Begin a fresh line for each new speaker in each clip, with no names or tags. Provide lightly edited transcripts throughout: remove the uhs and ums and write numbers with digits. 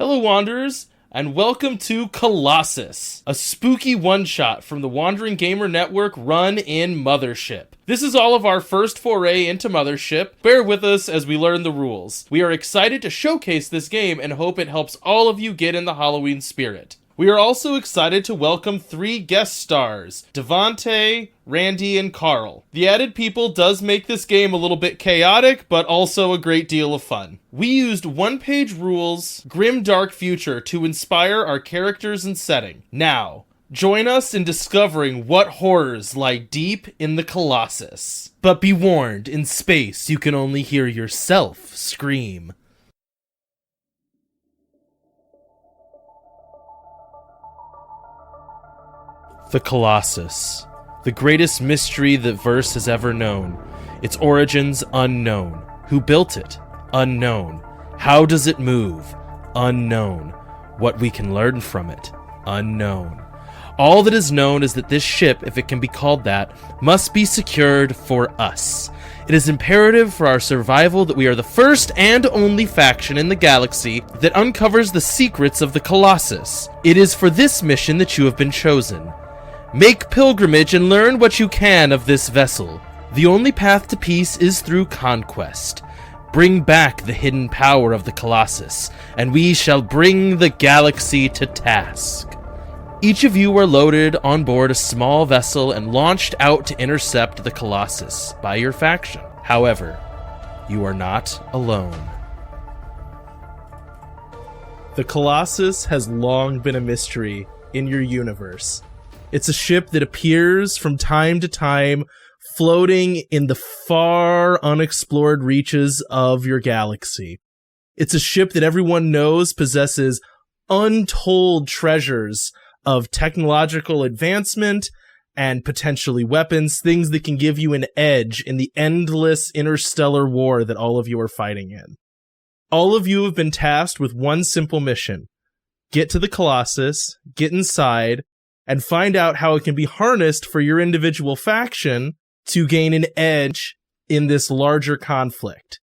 Hello, Wanderers, and welcome to Colossus, a spooky one-shot from the Wandering Gamer Network run in Mothership. This is all of our first foray into Mothership. Bear with us as we learn the rules. We are excited to showcase this game and hope it helps all of you get in the Halloween spirit. We are also excited to welcome 3 guest stars, Devonte, Randi, and Carl. The added people does make this game a little bit chaotic, but also a great deal of fun. We used one-page rules, Grimdark Future, to inspire our characters and setting. Now, join us in discovering what horrors lie deep in the Colossus. But be warned, in space you can only hear yourself scream. The Colossus, the greatest mystery that verse has ever known. Its origins unknown. Who built it? Unknown. How does it move? Unknown. What we can learn from it? Unknown. All that is known is that this ship, if it can be called that, must be secured for us. It is imperative for our survival that we are the first and only faction in the galaxy that uncovers the secrets of the Colossus. It is for this mission that you have been chosen. Make pilgrimage and learn what you can of this vessel. The only path to peace is through conquest. Bring back the hidden power of the Colossus, and we shall bring the galaxy to task. Each of you are loaded on board a small vessel and launched out to intercept the Colossus by your faction. However, you are not alone. The Colossus has long been a mystery in your universe. It's a ship that appears from time to time, floating in the far unexplored reaches of your galaxy. It's a ship that everyone knows possesses untold treasures of technological advancement and potentially weapons, things that can give you an edge in the endless interstellar war that all of you are fighting in. All of you have been tasked with one simple mission. Get to the Colossus, get inside, and find out how it can be harnessed for your individual faction to gain an edge in this larger conflict.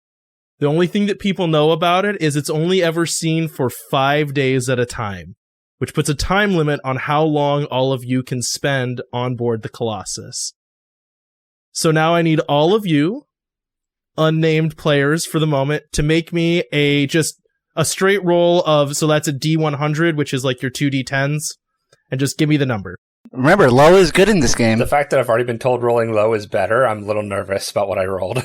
The only thing that people know about it is it's only ever seen for 5 days at a time, which puts a time limit on how long all of you can spend on board the Colossus. So now I need all of you, unnamed players for the moment, to make me a straight roll of, so that's a D100, which is like your 2D10s. And just give me the number.
Remember, low is good in this game.
The fact that I've already been told rolling low is better, I'm a little nervous about what I rolled.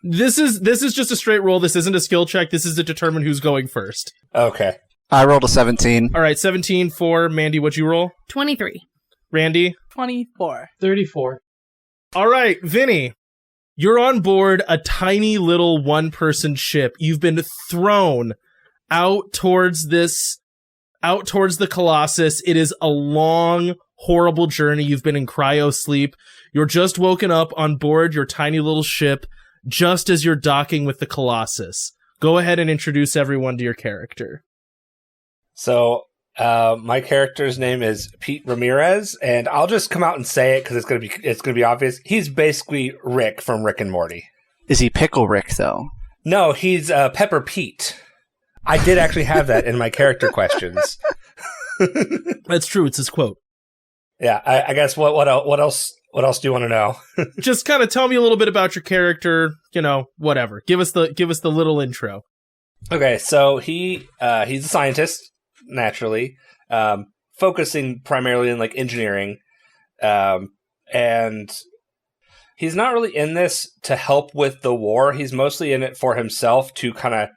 This is just a straight roll. This isn't a skill check. This is to determine who's going first.
Okay.
I rolled a 17.
All right, 17 for Mandy. What'd you roll?
23.
Randy?
24.
34.
All right, Vinny. You're on board a tiny little one-person ship. You've been thrown out towards the Colossus. It is a long, horrible journey. You've been in cryo sleep. You're just woken up on board your tiny little ship just as you're docking with the Colossus. Go ahead and introduce everyone to your character.
So, my character's name is Pete Ramirez, and I'll just come out and say it because it's gonna be obvious. He's basically Rick from Rick and Morty.
Is he Pickle Rick, though?
No, he's Pepper Pete. I did actually have that in my character questions.
That's true. It's his quote.
Yeah, I guess what else do you want to know?
Just kind of tell me a little bit about your character, whatever. Give us the little intro.
Okay, so he's a scientist, naturally, focusing primarily in like engineering. And he's not really in this to help with the war. He's mostly in it for himself to kind of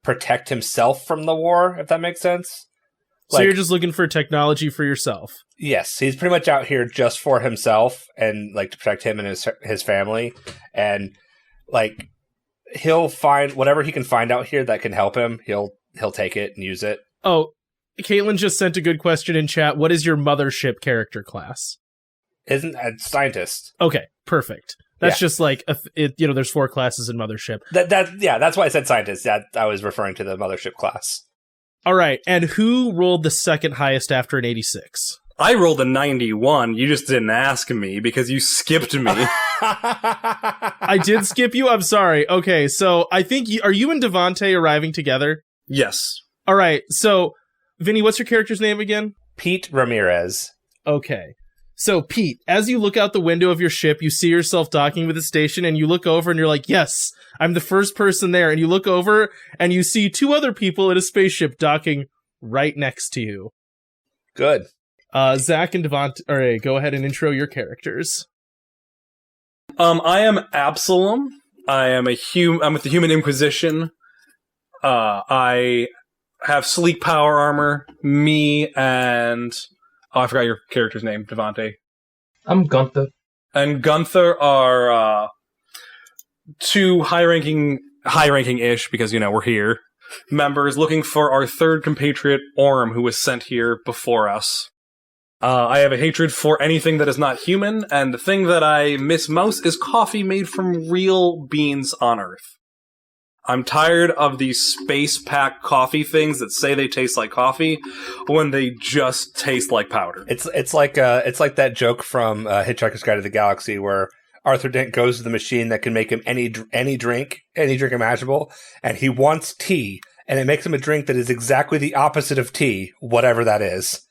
protect himself from the war, if that makes sense.
So you're just looking for technology for yourself?
Yes, he's pretty much out here just for himself and like to protect him and his family. And like he'll find whatever he can find out here that can help him. He'll take it and use it.
Oh, Caitlin just sent a good question in chat. What is your Mothership character class?
Isn't a scientist?
Okay, perfect. That's just like, there's 4 classes in Mothership.
That's why I said scientist. That I was referring to the Mothership class.
All right, and who rolled the second highest after an 86?
I rolled a 91. You just didn't ask me because you skipped me.
I did skip you? I'm sorry. Okay, so I think, are you and Devonte arriving together?
Yes.
All right, so, Vinny, what's your character's name again?
Pete Ramirez.
Okay. So, Pete, as you look out the window of your ship, you see yourself docking with the station, and you look over and you're like, yes, I'm the first person there. And you look over and you see 2 other people in a spaceship docking right next to you.
Good.
Zach and Devonte, all right, go ahead and intro your characters.
I am Absalom. I'm with the Human Inquisition. I have sleek power armor. Me and I forgot your character's name, Devonte.
I'm Gunther.
And Gunther are 2 high-ranking-ish, because, we're here, members looking for our 3rd compatriot, Orm, who was sent here before us. I have a hatred for anything that is not human, and the thing that I miss most is coffee made from real beans on Earth. I'm tired of these space-packed coffee things that say they taste like coffee when they just taste like powder.
It's like that joke from Hitchhiker's Guide to the Galaxy where Arthur Dent goes to the machine that can make him any drink imaginable, and he wants tea, and it makes him a drink that is exactly the opposite of tea, whatever that is.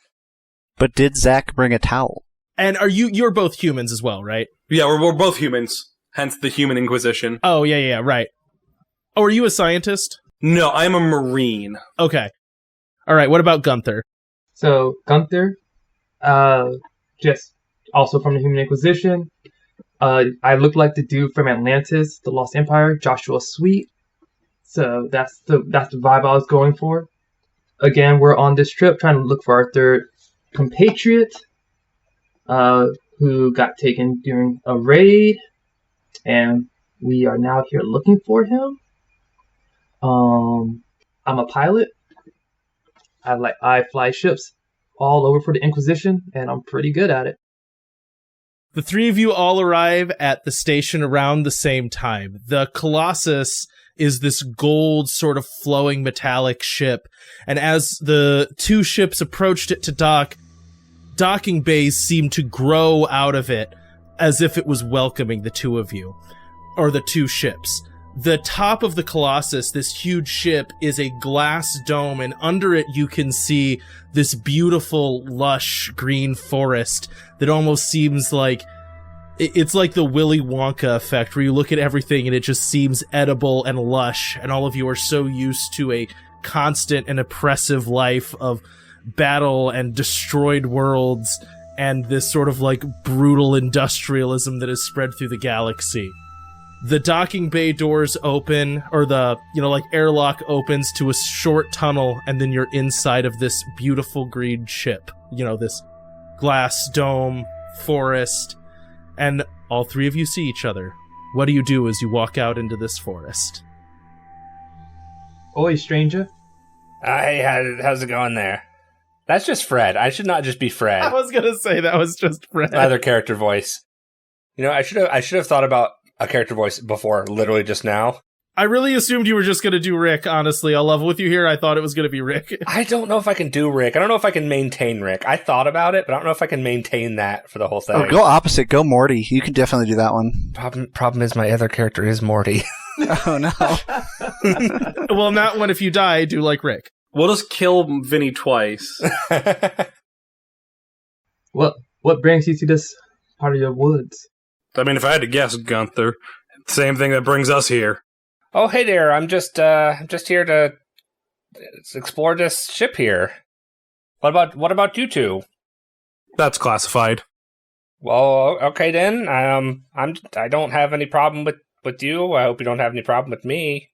But did Zach bring a towel?
And you're both humans as well, right?
Yeah, we're both humans, hence the Human Inquisition.
Oh, yeah, right. Oh, are you a scientist?
No, I'm a Marine.
Okay. All right, what about Gunther?
So, Gunther, just also from the Human Inquisition. I look like the dude from Atlantis, the Lost Empire, Joshua Sweet. So that's the vibe I was going for. Again, we're on this trip trying to look for our 3rd compatriot, who got taken during a raid, and we are now here looking for him. I'm a pilot. I fly ships all over for the Inquisition, and I'm pretty good at it.
The 3 of you all arrive at the station around the same time. The Colossus is this gold sort of flowing metallic ship, and as the 2 ships approached it to dock, docking bays seemed to grow out of it as if it was welcoming the 2 of you, or the 2 ships. The top of the Colossus, this huge ship, is a glass dome, and under it you can see this beautiful, lush green forest that almost seems like it's like the Willy Wonka effect, where you look at everything and it just seems edible and lush, and all of you are so used to a constant and oppressive life of battle and destroyed worlds and this sort of like brutal industrialism that is spread through the galaxy. The docking bay doors open, or the, airlock opens to a short tunnel, and then you're inside of this beautiful green ship. This glass dome, forest, and all 3 of you see each other. What do you do as you walk out into this forest?
Oi, stranger.
Hey, how's it going there? That's just Fred. I should not just be Fred.
I was gonna say that was just Fred.
Either character voice. I should have thought about a character voice before, literally just now.
I really assumed you were just going to do Rick, honestly. I'll level with you here. I thought it was going to be Rick.
I don't know if I can do Rick. I don't know if I can maintain Rick. I thought about it, but I don't know if I can maintain that for the whole thing.
Oh, go opposite. Go Morty. You can definitely do that one.
Problem is my other character is Morty.
Oh, no.
Well, not one. If you die, do like Rick.
We'll just kill Vinny twice.
What brings you to this part of your woods?
I mean, if I had to guess, Gunther, same thing that brings us here.
Oh, hey there. I'm just here to explore this ship here. What about you 2?
That's classified.
Well, okay then. I don't have any problem with you. I hope you don't have any problem with me.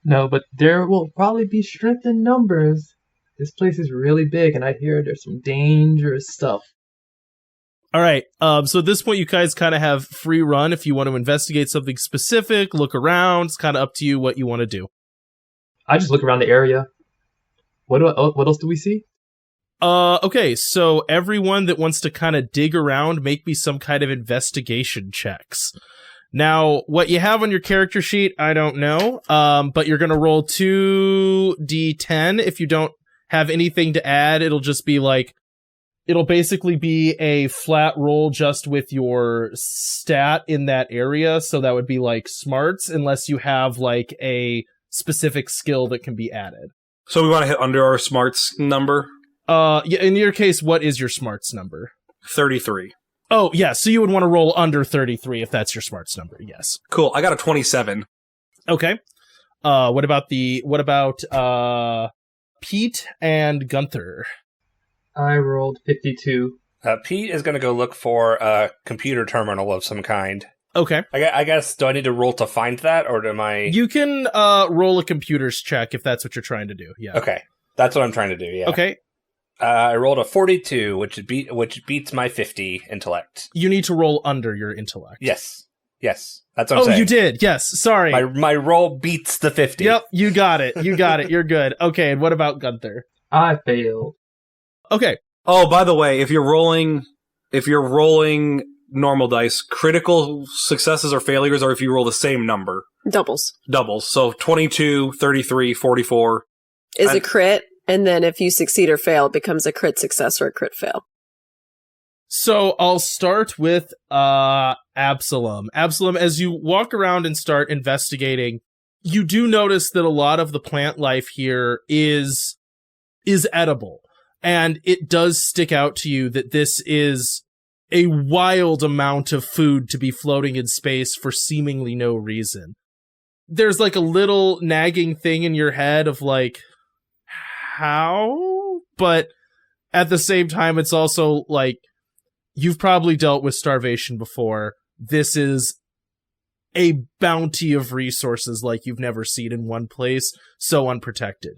No, but there will probably be strength in numbers. This place is really big, and I hear there's some dangerous stuff.
All right. So at this point, you guys kind of have free run. If you want to investigate something specific, look around. It's kind of up to you what you want to do.
I just look around the area. What else do we see?
Okay. So everyone that wants to kind of dig around, make me some kind of investigation checks. Now, what you have on your character sheet, I don't know. But you're going to roll 2d10. If you don't have anything to add, it'll just be like, it'll basically be a flat roll just with your stat in that area. So that would be like smarts, unless you have like a specific skill that can be added.
So we want to hit under our smarts number?
Yeah, in your case, what is your smarts number?
33.
Oh, yeah, so you would want to roll under 33 if that's your smarts number, yes.
Cool. I got a 27.
Okay. What about Pete and Gunther?
I rolled 52.
Pete is going to go look for a computer terminal of some kind.
Okay.
I guess, do I need to roll to find that, or am I...
You can roll a computer's check if that's what you're trying to do, yeah.
Okay, that's what I'm trying to do, yeah.
Okay.
I rolled a 42, which beats my 50 intellect.
You need to roll under your intellect.
Yes, that's what I'm saying.
Oh, you did, yes, sorry.
My roll beats the 50.
Yep, you got it, you're good. Okay, and what about Gunther?
I failed.
Okay.
Oh, by the way, if you're rolling normal dice, critical successes or failures are if you roll the same number.
Doubles.
So 22, 33, 44.
Is a crit, and then if you succeed or fail, it becomes a crit success or a crit fail.
So I'll start with Absalom. Absalom, as you walk around and start investigating, you do notice that a lot of the plant life here is edible. And it does stick out to you that this is a wild amount of food to be floating in space for seemingly no reason. There's like a little nagging thing in your head of like, how? But at the same time, it's also like, you've probably dealt with starvation before. This is a bounty of resources like you've never seen in one place, so unprotected.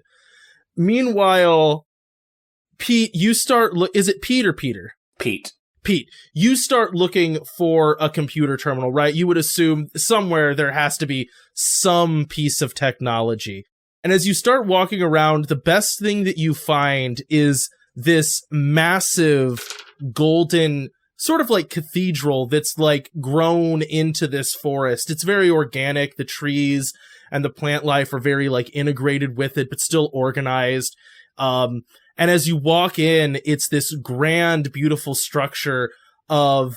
Meanwhile, Pete, you start is it Pete or Peter?
Pete,
you start looking for a computer terminal, right? You would assume somewhere there has to be some piece of technology. And as you start walking around, the best thing that you find is this massive golden sort of like cathedral that's like grown into this forest. It's very organic. The trees and the plant life are very like integrated with it, but still organized. And as you walk in, it's this grand, beautiful structure of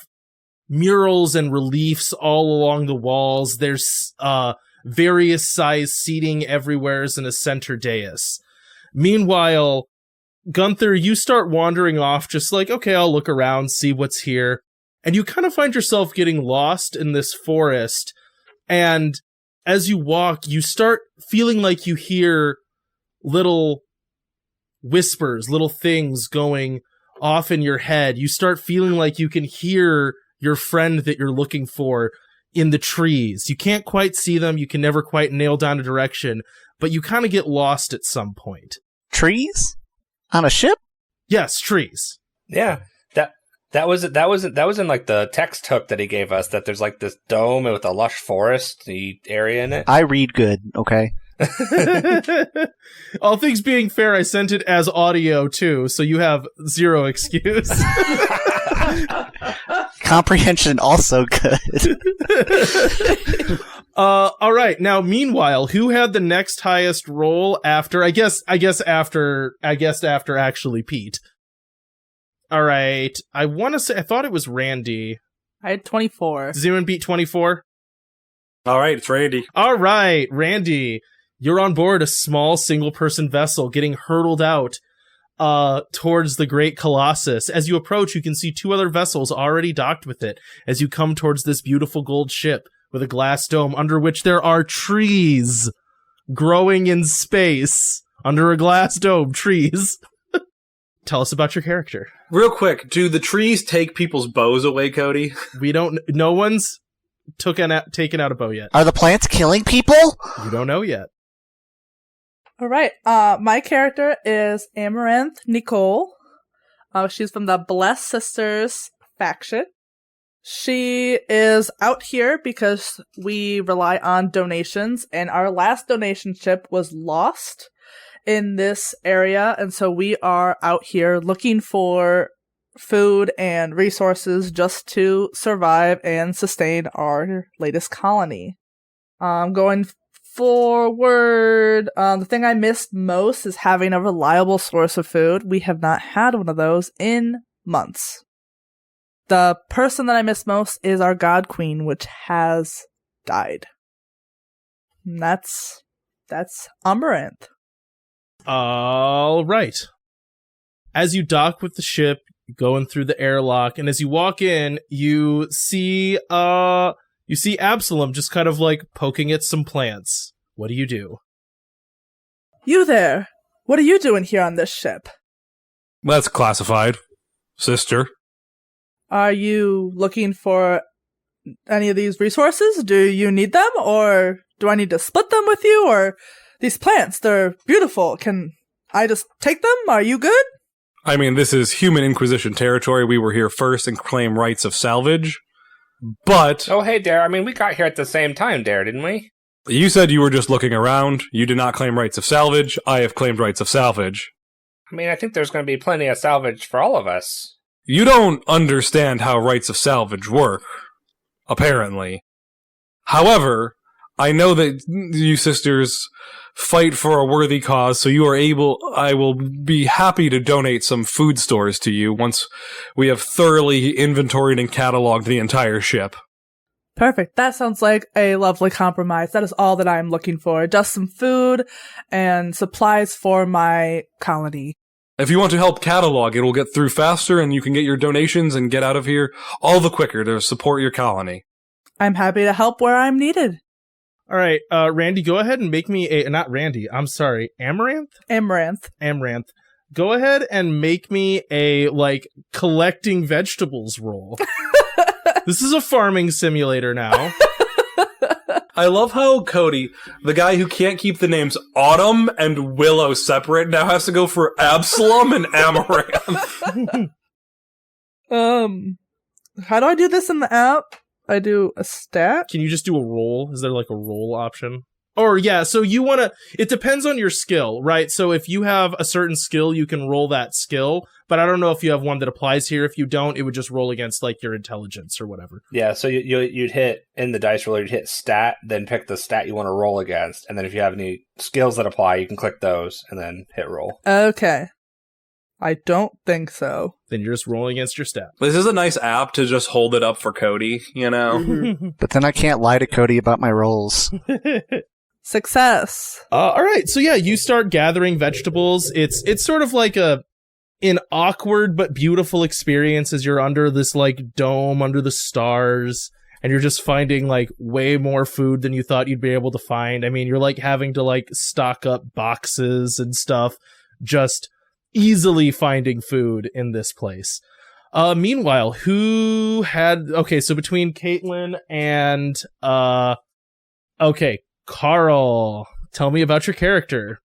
murals and reliefs all along the walls. There's various size seating everywhere in a center dais. Meanwhile, Gunther, you start wandering off just like, okay, I'll look around, see what's here. And you kind of find yourself getting lost in this forest. And as you walk, you start feeling like you hear little whispers, little things going off in your head. You start feeling like you can hear your friend that you're looking for in the trees. You can't quite see them. You can never quite nail down a direction, but you kind of get lost at some point.
Trees? On a ship?
Yes, trees.
yeah, that was in like the text hook that he gave us. That there's like this dome with a lush forest area in it.
I read good, okay?
All things being fair, I sent it as audio too, so you have zero excuse.
Comprehension also good.
All right. Now, meanwhile, who had the next highest roll after? I guess after actually Pete. All right. I want to say I thought it was Randy.
I had 24.
Does anyone beat 24?
All right, it's Randy.
All right, Randy. You're on board a small single-person vessel getting hurtled out towards the great Colossus. As you approach, you can see two other vessels already docked with it as you come towards this beautiful gold ship with a glass dome under which there are trees growing in space under a glass dome. Trees. Tell us about your character.
Real quick, do the trees take people's bows away, Cody?
No one's taken out a bow yet.
Are the plants killing people?
You don't know yet.
All right. My character is Amaranth Nicole. She's from the Blessed Sisters faction. She is out here because we rely on donations, and our last donation ship was lost in this area, and so we are out here looking for food and resources just to survive and sustain our latest colony. Going forward, the thing I missed most is having a reliable source of food. We have not had one of those in months. The person that I miss most is our God Queen, which has died. And that's Amaranth.
All right. As you dock with the ship, going through the airlock, and as you walk in, you see Absalom just kind of like poking at some plants. What do you do?
You there. What are you doing here on this ship?
That's classified, sister.
Are you looking for any of these resources? Do you need them, or do I need to split them with you? Or these plants, they're beautiful. Can I just take them? Are you good?
I mean, this is human Inquisition territory. We were here first and claim rights of salvage. But...
Oh, hey, Dare. I mean, we got here at the same time, Dare, didn't we?
You said you were just looking around. You did not claim rights of salvage. I have claimed rights of salvage.
I mean, I think there's going to be plenty of salvage for all of us.
You don't understand how rights of salvage work, apparently. However, I know that you sisters fight for a worthy cause, so I will be happy to donate some food stores to you once we have thoroughly inventoried and cataloged the entire ship.
Perfect. That sounds like a lovely compromise. That is all that I'm looking for. Just some food and supplies for my colony.
If you want to help catalog, it'll get through faster and you can get your donations and get out of here all the quicker to support your colony.
I'm happy to help where I'm needed.
All right, Randy, go ahead and make me not Randy, I'm sorry, Amaranth? Amaranth. Go ahead and make me a, collecting vegetables roll. This is a farming simulator now.
I love how Cody, the guy who can't keep the names Autumn and Willow separate, now has to go for Absalom and Amaranth.
How do I do this in the app? I do a stat?
Can you just do a roll? Is there a roll option? Or yeah, so you want to, it depends on your skill, right? So if you have a certain skill, you can roll that skill, but I don't know if you have one that applies here. If you don't, it would just roll against your intelligence or whatever.
Yeah, so you'd hit, in the dice roller, you'd hit stat, then pick the stat you want to roll against, and then if you have any skills that apply, you can click those, and then hit roll.
Okay. I don't think so.
Then you're just rolling against your stat.
This is a nice app to just hold it up for Cody, you know?
But then I can't lie to Cody about my rolls.
Success.
All right, so yeah, you start gathering vegetables. It's sort of like an awkward but beautiful experience as you're under this dome under the stars, and you're just finding way more food than you thought you'd be able to find. I mean, you're having to stock up boxes and stuff, just easily finding food in this place. Meanwhile, so between Caitlin and Carl, tell me about your character.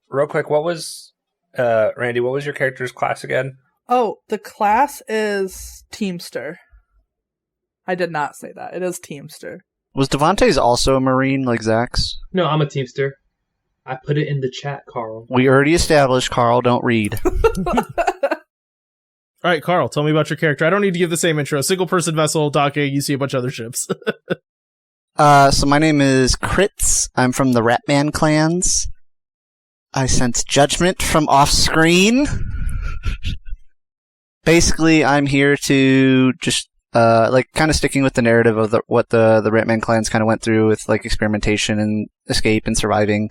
Real quick, Randy, what was your character's class again?
Oh, the class is Teamster. I did not say that. It is Teamster.
Was Devonte's also a Marine like Zach's?
No, I'm a Teamster. I put it in the chat, Carl.
We already established Carl don't read.
All right, Carl, tell me about your character. I don't need to give the same intro. Single person vessel, docking, you see a bunch of other ships.
So my name is Kritz. I'm from the Ratman clans. I sense judgment from off screen. Basically, I'm here to just kind of sticking with the narrative of what the Ratman clans kind of went through with experimentation and escape and surviving.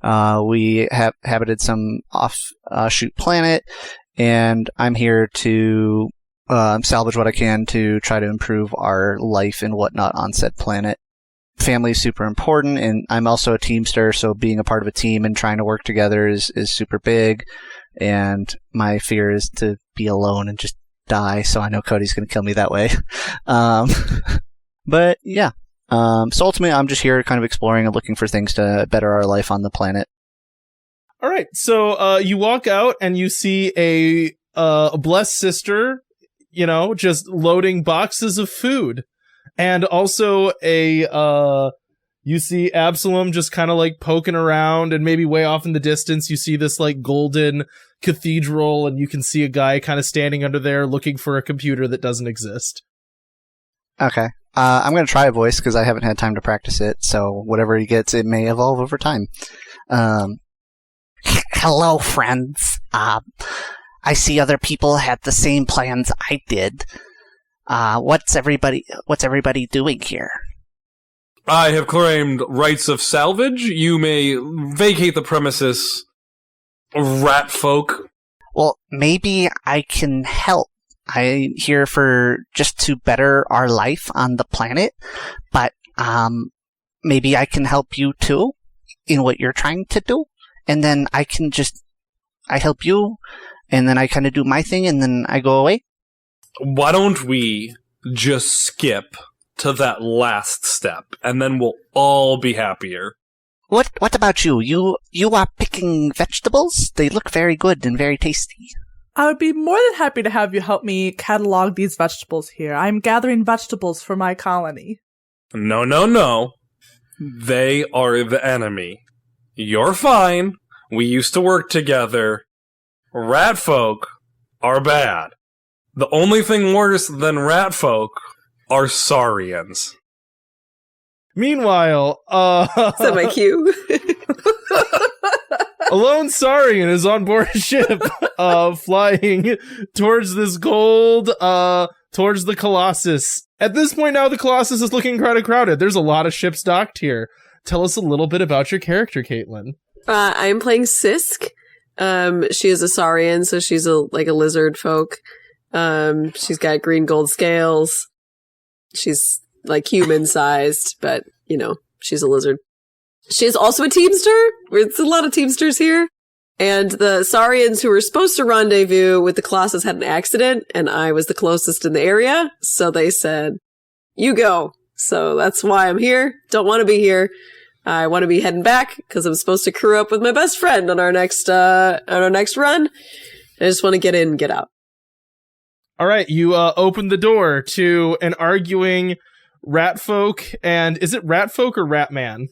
We have habited some offshoot planet, and I'm here to salvage what I can to try to improve our life and whatnot on said planet. Family is super important, and I'm also a teamster, so being a part of a team and trying to work together is super big, and my fear is to be alone and just die, so I know Cody's going to kill me that way. But yeah, so ultimately I'm just here kind of exploring and looking for things to better our life on the planet.
All right, so you walk out and you see a blessed sister, just loading boxes of food. And also you see Absalom just kind of poking around, and maybe way off in the distance you see this golden cathedral, and you can see a guy kind of standing under there looking for a computer that doesn't exist.
Okay. I'm going to try a voice because I haven't had time to practice it, so whatever he gets, it may evolve over time. Hello, friends. I see other people had the same plans I did. What's everybody doing here?
I have claimed rights of salvage. You may vacate the premises rat folk.
Well, maybe I can help. I'm here for just to better our life on the planet, but maybe I can help you too in what you're trying to do, and then I help you, and then I kind of do my thing, and then I go away.
Why don't we just skip to that last step, and then we'll all be happier.
What about you? You are picking vegetables? They look very good and very tasty.
I would be more than happy to have you help me catalog these vegetables here. I'm gathering vegetables for my colony.
No. They are the enemy. You're fine. We used to work together. Rat folk are bad. The only thing worse than rat folk are saurians.
Meanwhile,
Is that my cue?
a lone Saurian is on board a ship, flying towards this gold, towards the Colossus. At this point now, the Colossus is looking kind of crowded. There's a lot of ships docked here. Tell us a little bit about your character, Caitlin.
I am playing Sisk. She is a saurian, so she's a lizard folk. She's got green gold scales. She's like human sized, but she's a lizard. She's also a teamster. There's a lot of teamsters here. And the saurians who were supposed to rendezvous with the Colossus had an accident, and I was the closest in the area, so they said, "You go." So that's why I'm here. Don't want to be here. I want to be heading back because I'm supposed to crew up with my best friend on our next run. I just want to get in and get out.
All right, you open the door to an arguing rat folk, and is it rat folk or rat man?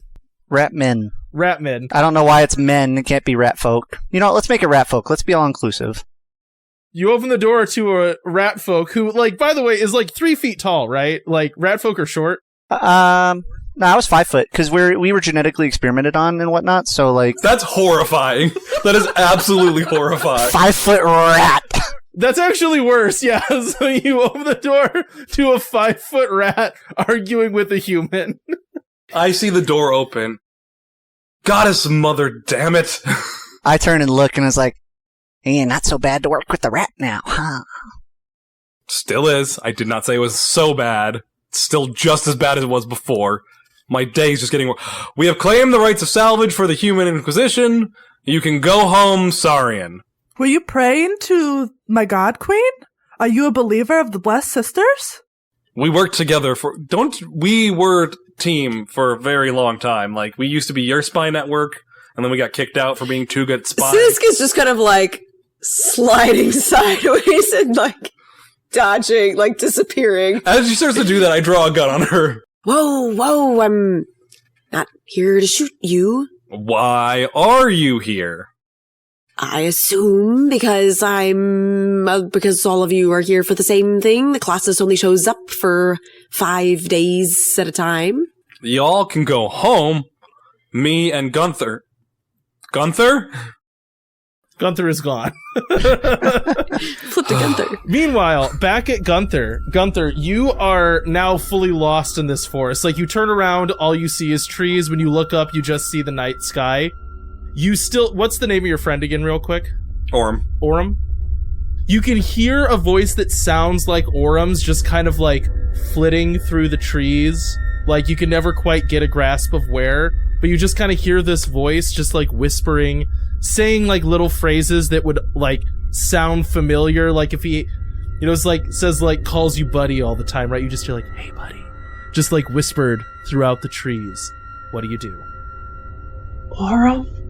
Ratmen.
Ratmen.
I don't know why it's men. It can't be rat folk. You know what? Let's make it rat folk. Let's be all inclusive.
You open the door to a rat folk who, by the way, is 3 feet tall, right? Rat folk are short.
No, I was 5 foot because we were genetically experimented on and whatnot. So
That's horrifying. That is absolutely horrifying.
5 foot rat.
That's actually worse, yeah. So you open the door to a 5-foot rat arguing with a human.
I see the door open. Goddess mother, damn it.
I turn and look and it's like, hey, not so bad to work with the rat now, huh?
Still is. I did not say it was so bad. It's still just as bad as it was before. My day's just getting worse. We have claimed the rights of salvage for the human inquisition. You can go home, Saurian.
Were you praying to my god queen? Are you a believer of the Blessed Sisters?
We worked together we were team for a very long time. We used to be your spy network, and then we got kicked out for being too good at spying.
Sisk is just kind of sliding sideways and dodging, disappearing.
As she starts to do that, I draw a gun on her.
Whoa, I'm not here to shoot you.
Why are you here?
I assume because all of you are here for the same thing. The Colossus only shows up for 5 days at a time.
Y'all can go home. Me and Gunther. Gunther?
Gunther is gone.
Flip to Gunther.
Meanwhile, back at Gunther, you are now fully lost in this forest. You turn around, all you see is trees. When you look up, you just see the night sky. What's the name of your friend again, real quick? Orem? You can hear a voice that sounds like Orem's, just kind of flitting through the trees. You can never quite get a grasp of where, but you just kind of hear this voice just whispering, saying little phrases that would sound familiar. If he, says calls you buddy all the time, right? You just hear hey buddy, just whispered throughout the trees. What do you do?
Orem?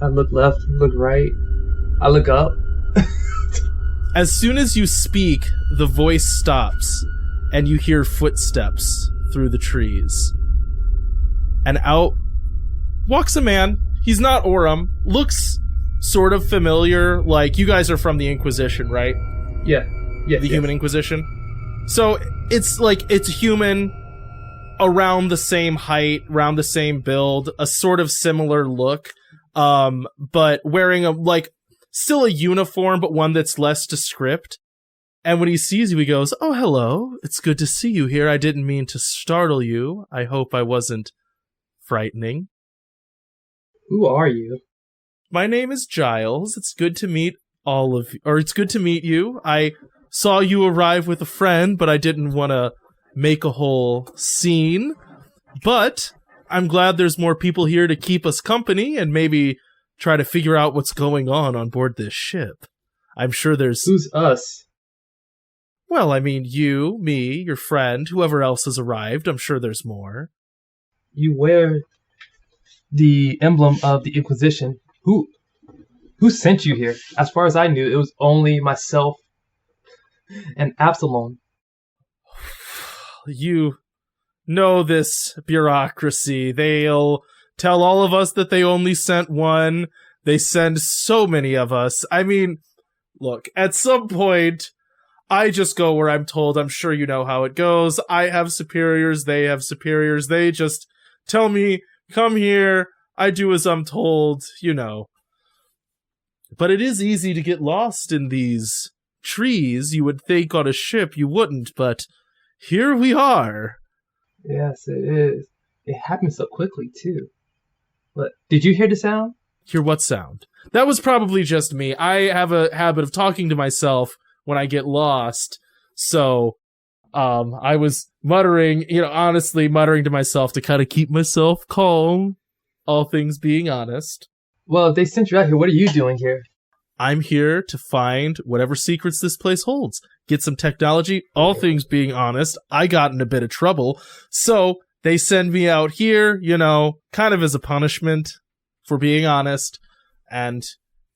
I look left, look right. I look up.
As soon as you speak, the voice stops, and you hear footsteps through the trees. And out walks a man. He's not Orem. Looks sort of familiar. You guys are from the Inquisition, right?
Yeah.
The Human Inquisition. So it's human, around the same height, around the same build, a sort of similar look. But wearing still a uniform, but one that's less descript. And when he sees you, he goes, "Oh, hello. It's good to see you here. I didn't mean to startle you. I hope I wasn't frightening."
Who are you?
My name is Giles. It's good to meet all of you, or it's good to meet you. I saw you arrive with a friend, but I didn't want to make a whole scene. But I'm glad there's more people here to keep us company and maybe try to figure out what's going on board this ship. I'm sure there's...
Who's us?
Well, I mean, you, me, your friend, whoever else has arrived. I'm sure there's more.
You wear the emblem of the Inquisition. Who sent you here? As far as I knew, it was only myself and Absalom.
You know this bureaucracy. They'll tell all of us that they only sent one. They send so many of us. I mean, look, at some point, I just go where I'm told. I'm sure you know how it goes. I have superiors. They have superiors. They just tell me, come here. I do as I'm told, you know. But it is easy to get lost in these trees. You would think on a ship you wouldn't, but here we are.
Yes, it is. It happened so quickly, too. But did you hear the sound?
Hear what sound? That was probably just me. I have a habit of talking to myself when I get lost. So, I was muttering, honestly muttering to myself to kind of keep myself calm. All things being honest.
Well, if they sent you out here, what are you doing here?
I'm here to find whatever secrets this place holds. Get some technology. All things being honest, I got in a bit of trouble. So they send me out here, kind of as a punishment for being honest. And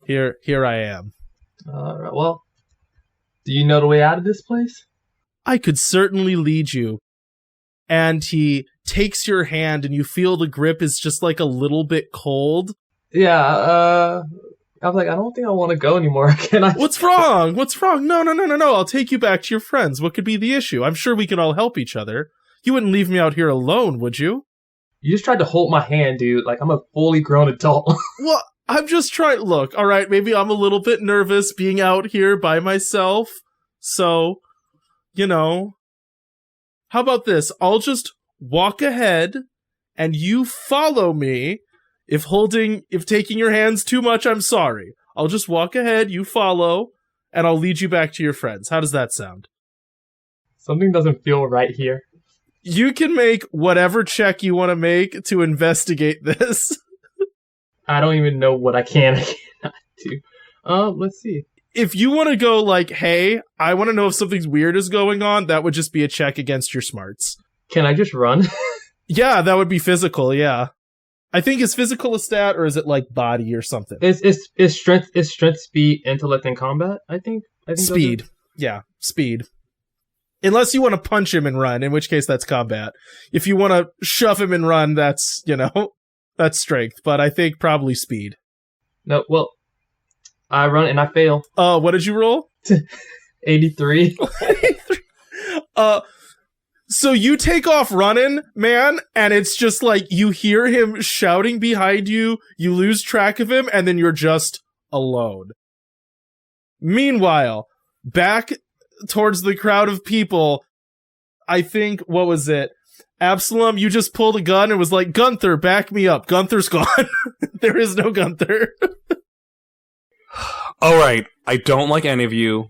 here I am.
All right, well, do you know the way out of this place?
I could certainly lead you. And he takes your hand and you feel the grip is just like a little bit cold.
Yeah, I was like, I don't think I want to go anymore. Can I?
What's wrong? No. I'll take you back to your friends. What could be the issue? I'm sure we can all help each other. You wouldn't leave me out here alone, would you?
You just tried to hold my hand, dude. Like, I'm a fully grown adult.
Well, I'm just trying. Look, all right, maybe I'm a little bit nervous being out here by myself. So, how about this? I'll just walk ahead and you follow me. If taking your hands too much, I'm sorry. I'll just walk ahead, you follow, and I'll lead you back to your friends. How does that sound?
Something doesn't feel right here.
You can make whatever check you want to make to investigate this.
I don't even know what I can and cannot do. Let's see.
If you want to go like, hey, I want to know if something's weird is going on, that would just be a check against your smarts.
Can I just run?
Yeah, that would be physical, yeah. I think is physical a stat, or is it like body or something?
It's strength, speed, intellect, and combat, I think
speed. Yeah, speed. Unless you want to punch him and run, in which case that's combat. If you want to shove him and run, that's, that's strength. But I think probably speed.
No, well, I run and I fail.
What did you roll?
83.
So you take off running, man, and it's just like you hear him shouting behind you, you lose track of him, and then you're just alone. Meanwhile, back towards the crowd of people, I think, what was it? Absalom, you just pulled a gun and was like, Gunther, back me up. Gunther's gone. There is no Gunther.
Alright, I don't like any of you,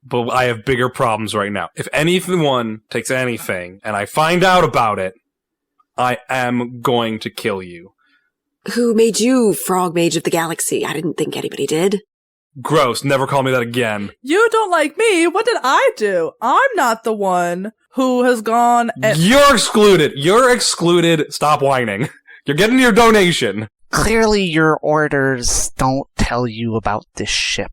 but I have bigger problems right now. If anyone takes anything, and I find out about it, I am going to kill you.
Who made you Frog Mage of the Galaxy? I didn't think anybody did.
Gross, never call me that again.
You don't like me? What did I do? I'm not the one who has gone and...
You're excluded! You're excluded! Stop whining. You're getting your donation.
Clearly your orders don't tell you about this ship.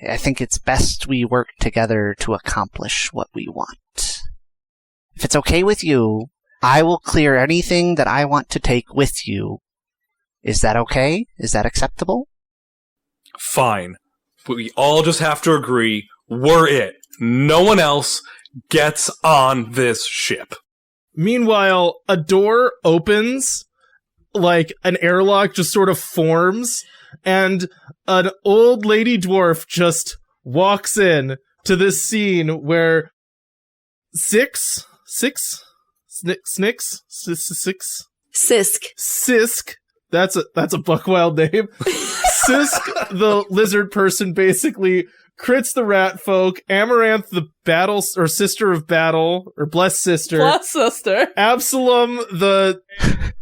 I think it's best we work together to accomplish what we want. If it's okay with you, I will clear anything that I want to take with you. Is that okay? Is that acceptable?
Fine. But we all just have to agree, we're it. No one else gets on this ship.
Meanwhile, a door opens, like an airlock just sort of forms, and an old lady dwarf just walks in to this scene where Sisk That's a buck wild name. Sisk, the lizard person, basically crits the rat folk. Amaranth, the battle or sister of battle, or blessed sister.
Blessed sister.
Absalom, the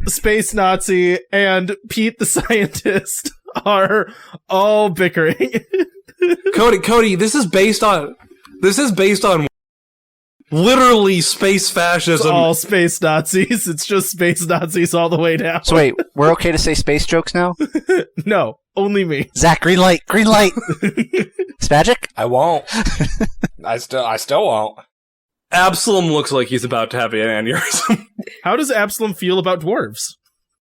space Nazi, and Pete, the scientist, are all bickering.
Cody, this is based on literally space fascism.
It's all space Nazis. It's just space Nazis all the way down.
So wait, we're okay to say space jokes now?
No, only me.
Zach, green light, green light. Spagic?
I won't. I still won't.
Absalom looks like he's about to have an aneurysm.
How does Absalom feel about dwarves?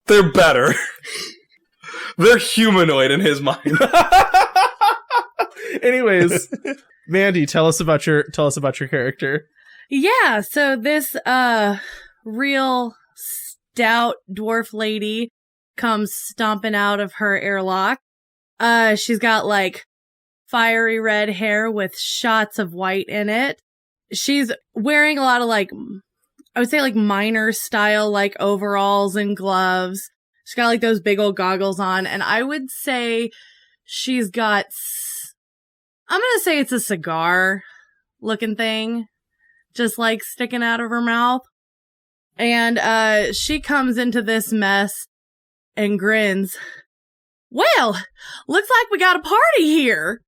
They're better. They're humanoid in his mind.
Anyways, Mandy, tell us about your character.
Yeah, so this real stout dwarf lady comes stomping out of her airlock. She's got like fiery red hair with shots of white in it. She's wearing a lot of like, I would say like miner style like overalls and gloves. She's got like those big old goggles on, and I would say she's got, I'm gonna say it's a cigar looking thing. Just like sticking out of her mouth. And she comes into this mess and grins. Well, looks like we got a party here.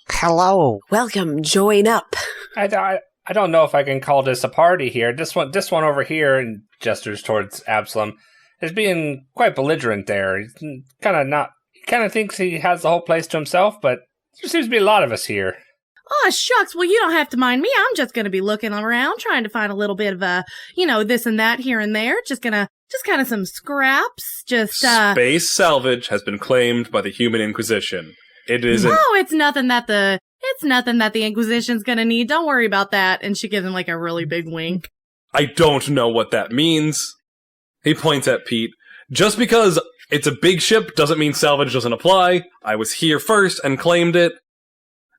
Hello.
Welcome, join up.
I don't know if I can call this a party here. This one over here, and gestures towards Absalom, is being quite belligerent there. He's kind of thinks he has the whole place to himself, but there seems to be a lot of us here.
Oh, shucks. Well, you don't have to mind me. I'm just going to be looking around, trying to find a little bit of, this and that here and there. Just kind of some scraps.
Space salvage has been claimed by the Human Inquisition. It is.
It's nothing that the Inquisition's going to need. Don't worry about that. And she gives him like a really big wink.
I don't know what that means. He points at Pete. Just because it's a big ship doesn't mean salvage doesn't apply. I was here first and claimed it.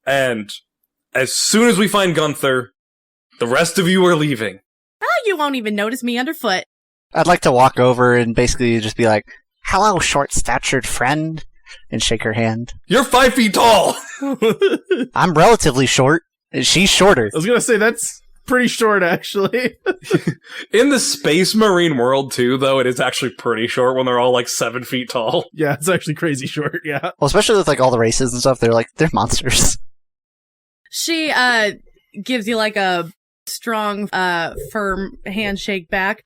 And as soon as we find Gunther, the rest of you are leaving.
Oh, you won't even notice me underfoot.
I'd like to walk over and basically just be like, hello, short-statured friend, and shake her hand.
You're 5 feet tall!
I'm relatively short. She's shorter.
I was gonna say, that's pretty short, actually.
In the Space Marine world, too, though, it is actually pretty short when they're all, like, 7 feet tall.
Yeah, it's actually crazy short, yeah.
Well, especially with, like, all the races and stuff, they're monsters.
She gives you like a strong, firm handshake back.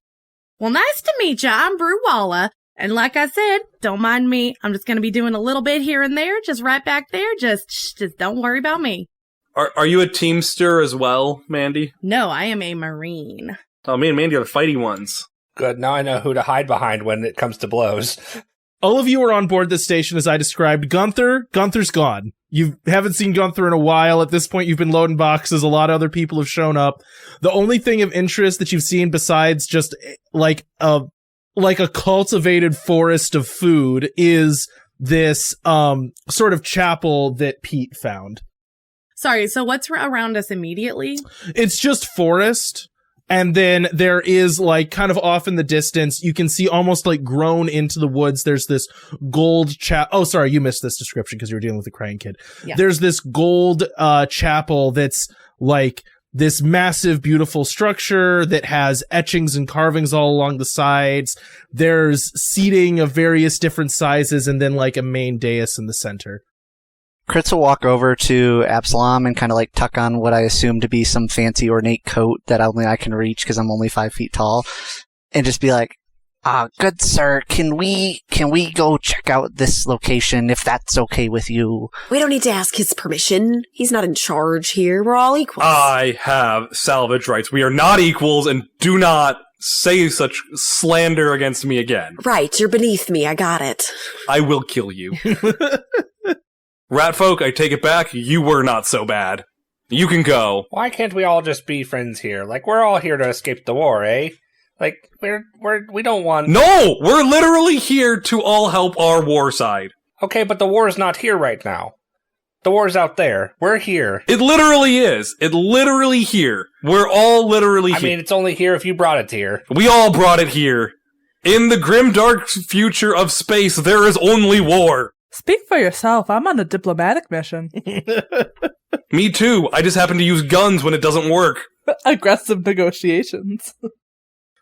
Well, nice to meet ya. I'm Brewalla. And like I said, don't mind me. I'm just going to be doing a little bit here and there, just right back there. Just don't worry about me.
Are you a teamster as well, Mandy?
No, I am a Marine.
Oh, me and Mandy are the fighty ones.
Good, now I know who to hide behind when it comes to blows.
All of you are on board this station as I described. Gunther's gone. You haven't seen Gunther in a while. At this point, you've been loading boxes. A lot of other people have shown up. The only thing of interest that you've seen besides just like a cultivated forest of food is this sort of chapel that Pete found.
Sorry, so what's around us immediately?
It's just forest. And then there is, like, kind of off in the distance, you can see almost, like, grown into the woods, there's this gold oh, sorry, you missed this description because you were dealing with the crying kid.
Yeah.
There's this gold chapel that's, like, this massive, beautiful structure that has etchings and carvings all along the sides. There's seating of various different sizes, and then, like, a main dais in the center.
Crits will walk over to Absalom and kind of like tuck on what I assume to be some fancy ornate coat that only I can reach because I'm only 5 feet tall, and just be like, good sir, can we go check out this location if that's okay with you?
We don't need to ask his permission. He's not in charge here. We're all equals.
I have salvage rights. We are not equals, and do not say such slander against me again.
Right, you're beneath me. I got it.
I will kill you. Ratfolk, I take it back. You were not so bad. You can go.
Why can't we all just be friends here? Like, we're all here to escape the war, eh? Like, we don't want...
No! We're literally here to all help our war side.
Okay, but the war is not here right now. The war's out there. We're here.
It literally is. It literally here. We're all literally here.
I mean, it's only here if you brought it here.
We all brought it here. In the grimdark future of space, there is only war.
Speak for yourself. I'm on a diplomatic mission.
Me too. I just happen to use guns when it doesn't work.
Aggressive negotiations.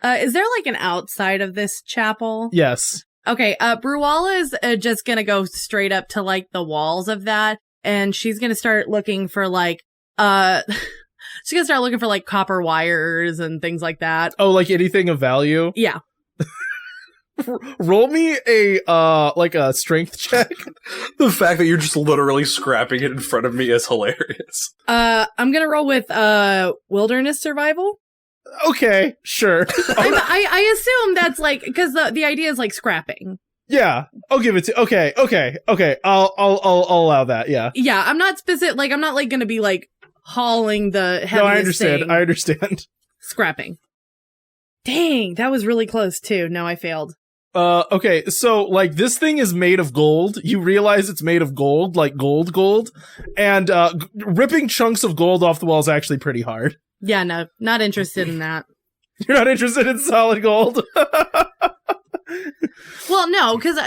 Is there like an outside of this chapel?
Yes.
Okay, Bruwala is just gonna go straight up to like the walls of that, and she's gonna start looking for like, she's gonna start looking for like copper wires and things like that.
Oh, like anything of value?
Yeah.
Roll me a strength check.
The fact that you're just literally scrapping it in front of me is hilarious.
I'm gonna roll with wilderness survival.
Okay, sure.
I assume that's like because the idea is like scrapping.
Yeah, I'll give it to. Okay. I'll allow that. Yeah.
Yeah, I'm not specific. Like I'm not like gonna be like hauling the heaviest
No, I understand.
thing.
I understand.
Scrapping. Dang, that was really close too. No, I failed.
Okay, so, like, this thing is made of gold. You realize it's made of gold, like gold. And, ripping chunks of gold off the wall is actually pretty hard.
Yeah, no, not interested in that.
You're not interested in solid gold?
Well, no, because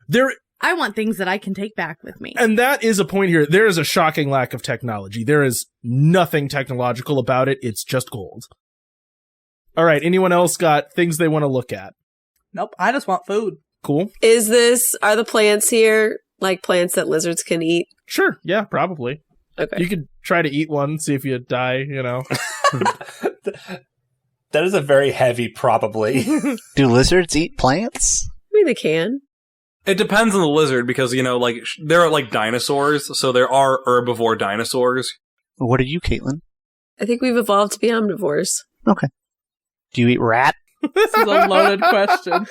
There,
I want things that I can take back with me.
and that is a point here. There is a shocking lack of technology. There is nothing technological about it. It's just gold. All right, anyone else got things they want to look at?
Nope, I just want food.
Cool.
Are the plants here like plants that lizards can eat?
Sure, yeah, probably.
Okay.
You could try to eat one, see if you die, you know.
That is a very heavy probably.
Do lizards eat plants?
I mean, they can.
It depends on the lizard because, you know, like, there are, like, dinosaurs, so there are herbivore dinosaurs.
What are you, Caitlin?
I think we've evolved to be omnivores.
Okay. Do you eat rat?
This is a loaded question.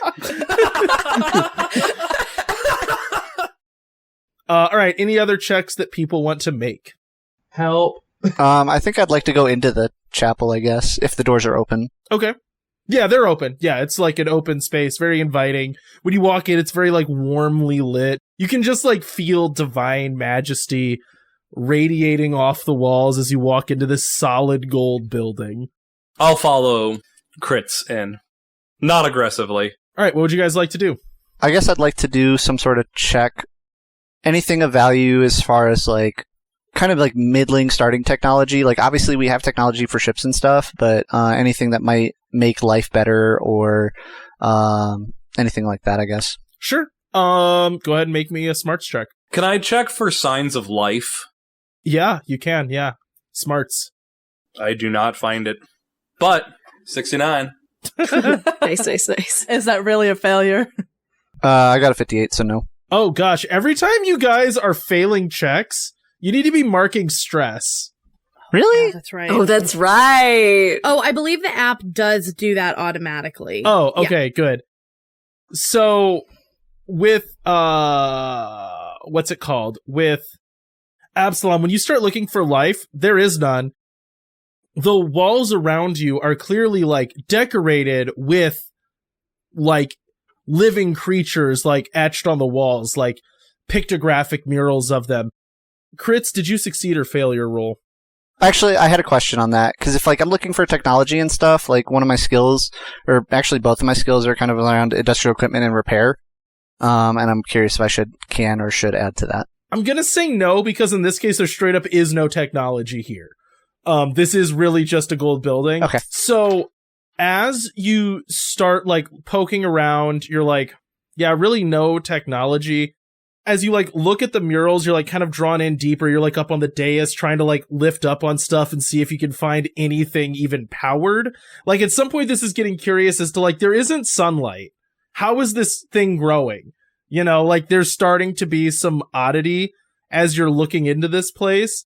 All right, any other checks that people want to make?
Help.
I think I'd like to go into the chapel, I guess, if the doors are open.
Okay. Yeah, they're open. Yeah, it's like an open space, very inviting. When you walk in, it's very, like, warmly lit. You can just, like, feel divine majesty radiating off the walls as you walk into this solid gold building.
I'll follow crits in. Not aggressively.
All right, what would you guys like to do?
I guess I'd like to do some sort of check. Anything of value as far as, like, kind of like middling starting technology. Like, obviously we have technology for ships and stuff, but anything that might make life better or anything like that, I guess.
Sure. Go ahead and make me a smarts check.
Can I check for signs of life?
Yeah, you can. Yeah. Smarts.
I do not find it. But 69.
Nice.
Is that really a failure?
I got a 58, so no.
Oh, gosh. Every time you guys are failing checks, you need to be marking stress.
Really?
Yeah, that's right.
Oh, that's right.
Oh, I believe the app does do that automatically.
Oh, okay, good. So, with, what's it called? With Absalom, when you start looking for life, there is none. The walls around you are clearly, like, decorated with, like, living creatures, like, etched on the walls, like, pictographic murals of them. Crits, did you succeed or fail your roll?
Actually, I had a question on that, because if, like, I'm looking for technology and stuff, like, one of my skills, or actually both of my skills are kind of around industrial equipment and repair, and I'm curious if I can or should add to that.
I'm gonna say no, because in this case, there straight up is no technology here. This is really just a gold building.
Okay.
So, as you start, like, poking around, you're like, yeah, really no technology. As you, like, look at the murals, you're, like, kind of drawn in deeper. You're, like, up on the dais trying to, like, lift up on stuff and see if you can find anything even powered. Like, at some point, this is getting curious as to, like, there isn't sunlight. How is this thing growing? You know, like, there's starting to be some oddity as you're looking into this place.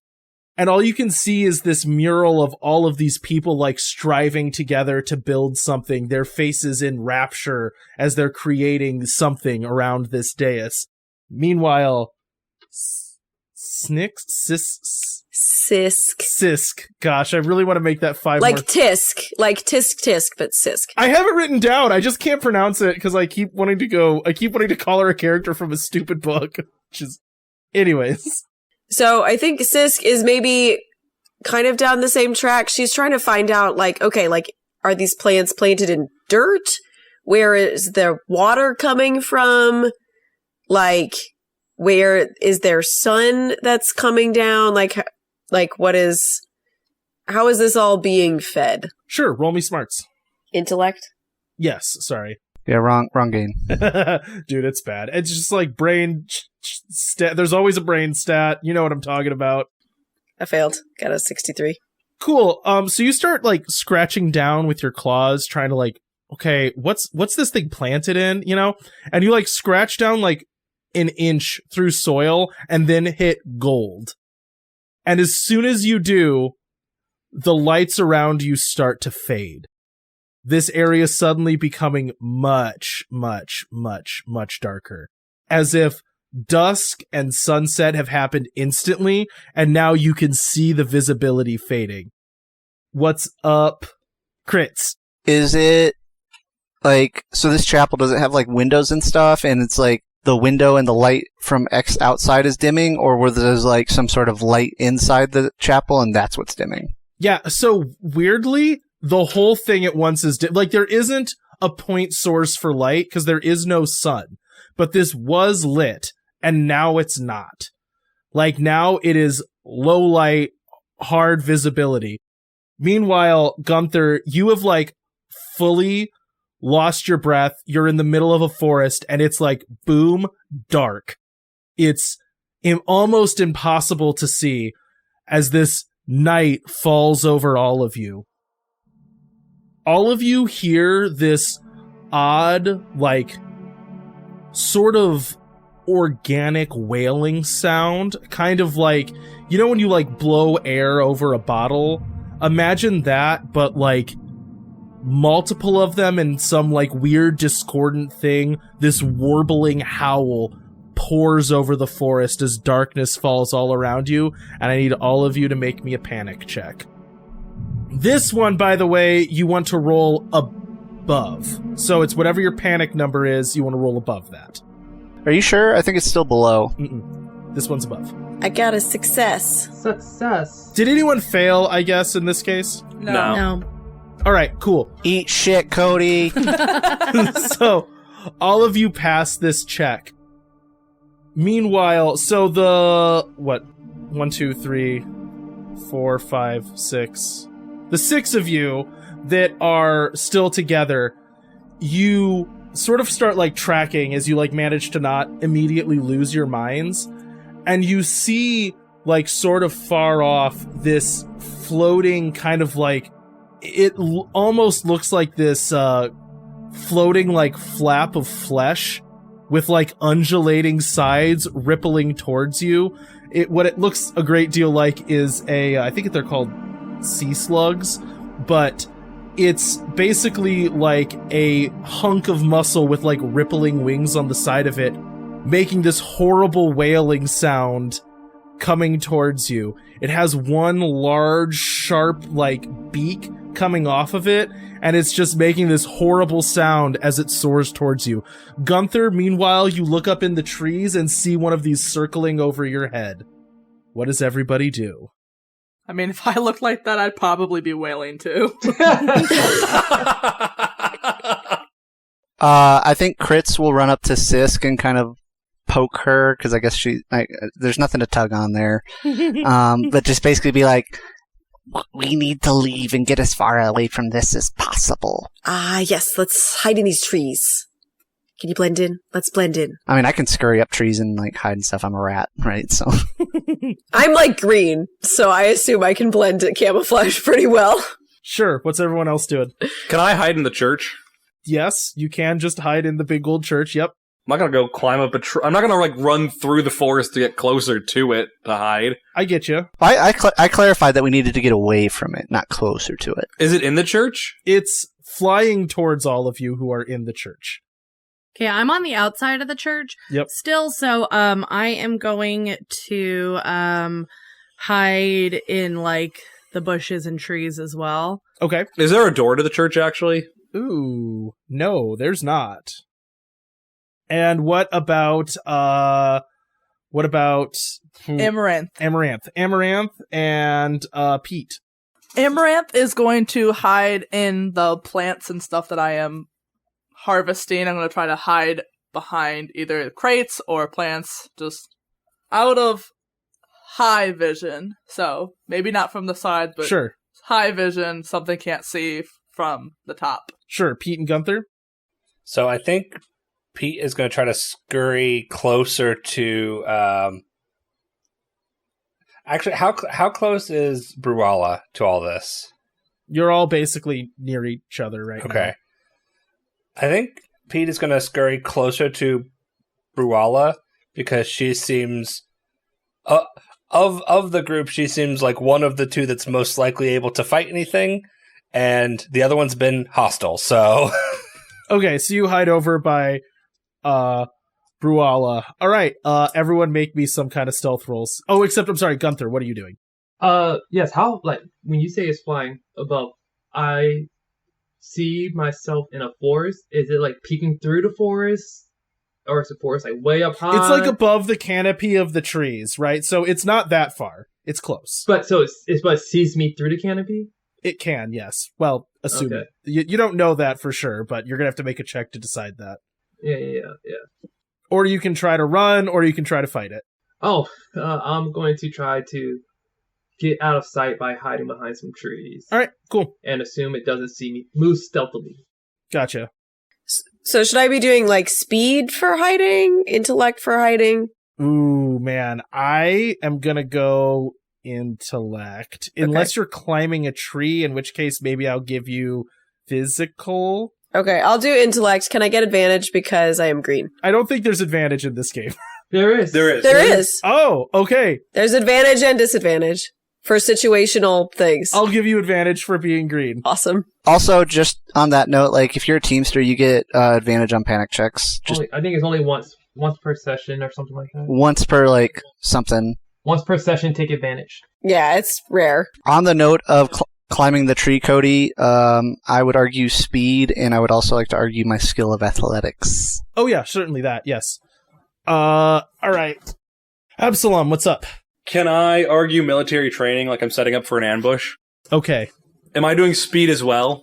And all you can see is this mural of all of these people, like, striving together to build something, their faces in rapture as they're creating something around this dais. Meanwhile, Sisk. Gosh, I really want to make that 5
Like
more.
tisk, but Sisk.
I have it written down. I just can't pronounce it because I keep wanting to call her a character from a stupid book. Which is, anyways.
So I think Sisk is maybe kind of down the same track. She's trying to find out, like, okay, like, are these plants planted in dirt? Where is the water coming from? Like, where is there sun that's coming down? Like how is this all being fed?
Sure, roll me smarts.
Intellect?
Yes, sorry.
Yeah, wrong game.
Dude, it's bad. It's just like brain stat. There's always a brain stat. You know what I'm talking about.
I failed. Got a 63.
Cool. So you start like scratching down with your claws, trying to like, okay, what's this thing planted in, you know? And you like scratch down like an inch through soil and then hit gold. And as soon as you do, the lights around you start to fade. This area suddenly becoming much, much, much, much darker. As if dusk and sunset have happened instantly, and now you can see the visibility fading. What's up, Crits?
Is it like, so this chapel, does it have like windows and stuff, and it's like the window and the light from outside is dimming, or were there like some sort of light inside the chapel and that's what's dimming?
Yeah, so weirdly, the whole thing at once is like there isn't a point source for light because there is no sun, but this was lit and now it's not. Like now it is low light, hard visibility. Meanwhile, Gunther, you have like fully lost your breath. You're in the middle of a forest and it's like boom, dark. It's almost impossible to see as this night falls over all of you. All of you hear this odd, like, sort of organic wailing sound, kind of like, you know when you like blow air over a bottle? Imagine that, but like multiple of them in some like weird discordant thing. This warbling howl pours over the forest as darkness falls all around you, and I need all of you to make me a panic check. This one, by the way, you want to roll above. So it's whatever your panic number is, you want to roll above that.
Are you sure? I think it's still below.
This one's above.
I got a success.
Success.
Did anyone fail, I guess, in this case?
No.
All right, cool.
Eat shit, Cody.
So all of you pass this check. Meanwhile, so the, 1, 2, 3, 4, 5, 6. The 6 of you that are still together, you sort of start like tracking as you like manage to not immediately lose your minds. And you see like sort of far off this floating kind of like, it almost looks like this floating like flap of flesh with like undulating sides rippling towards you. What it looks a great deal like is I think they're called sea slugs, but it's basically like a hunk of muscle with like rippling wings on the side of it, making this horrible wailing sound coming towards you. It has one large, sharp, like beak coming off of it, and it's just making this horrible sound as it soars towards you. Gunther, meanwhile, you look up in the trees and see one of these circling over your head. What does everybody do?
I mean, if I looked like that, I'd probably be wailing too.
I think Crits will run up to Sisk and kind of poke her, because I guess there's nothing to tug on there. But just basically be like, we need to leave and get as far away from this as possible.
Yes, let's hide in these trees. Can you blend in? Let's blend in.
I mean, I can scurry up trees and like hide and stuff. I'm a rat, right? So
I'm like green, so I assume I can blend camouflage pretty well.
Sure, what's everyone else doing?
Can I hide in the church?
Yes, you can just hide in the big old church, yep.
I'm not gonna go climb up a tree. I'm not gonna like run through the forest to get closer to it to hide.
I get you.
I clarified that we needed to get away from it, not closer to it.
Is it in the church?
It's flying towards all of you who are in the church.
Okay, I'm on the outside of the church.
Yep.
Still, so I am going to hide in like the bushes and trees as well.
Okay.
Is there a door to the church actually?
Ooh, no, there's not. And what about
Amaranth.
Amaranth and Pete.
Amaranth is going to hide in the plants and stuff that I am harvesting. I'm going to try to hide behind either crates or plants, just out of high vision. So maybe not from the side, but
Sure.
high vision, something can't see from the top.
Sure. Pete and Gunther?
So I think Pete is going to try to scurry closer to. Actually, how close is Bruala to all this?
You're all basically near each other right now.
Okay. I think Pete is going to scurry closer to Bruala because she seems. Of the group, she seems like one of the two that's most likely able to fight anything, and the other one's been hostile, so...
Okay, so you hide over by Bruala. All right, everyone make me some kind of stealth rolls. Oh, except, I'm sorry, Gunther, what are you doing?
Yes, how, like, when you say it's flying above, I see myself in a forest. Is it, like, peeking through the forest? Or is the forest, like, way up high?
It's, like, above the canopy of the trees, right? So it's not that far. It's close.
But, so it sees me through the canopy?
It can, yes. Well, assuming.
Okay.
You don't know that for sure, but you're going to have to make a check to decide that.
Yeah.
Or you can try to run, or you can try to fight it.
Oh, I'm going to try to get out of sight by hiding behind some trees.
All right, cool.
And assume it doesn't see me. Move stealthily.
Gotcha.
So should I be doing like speed for hiding, intellect for hiding?
Ooh, man. I am going to go intellect. Unless you're climbing a tree, in which case maybe I'll give you physical.
Okay, I'll do intellect. Can I get advantage because I am green?
I don't think there's advantage in this game.
There is.
There is.
Oh, okay.
There's advantage and disadvantage for situational things.
I'll give you advantage for being green.
Awesome.
Also, just on that note, like if you're a teamster, you get advantage on panic checks. Just
I think it's only once per session or something like that.
once per like something.
Once per session, take advantage.
Yeah, it's rare.
On the note of climbing the tree, Cody, I would argue speed, and I would also like to argue my skill of athletics.
Oh yeah, certainly that. Yes. All right. Absalom, what's up?
Can I argue military training like I'm setting up for an ambush?
Okay.
Am I doing speed as well?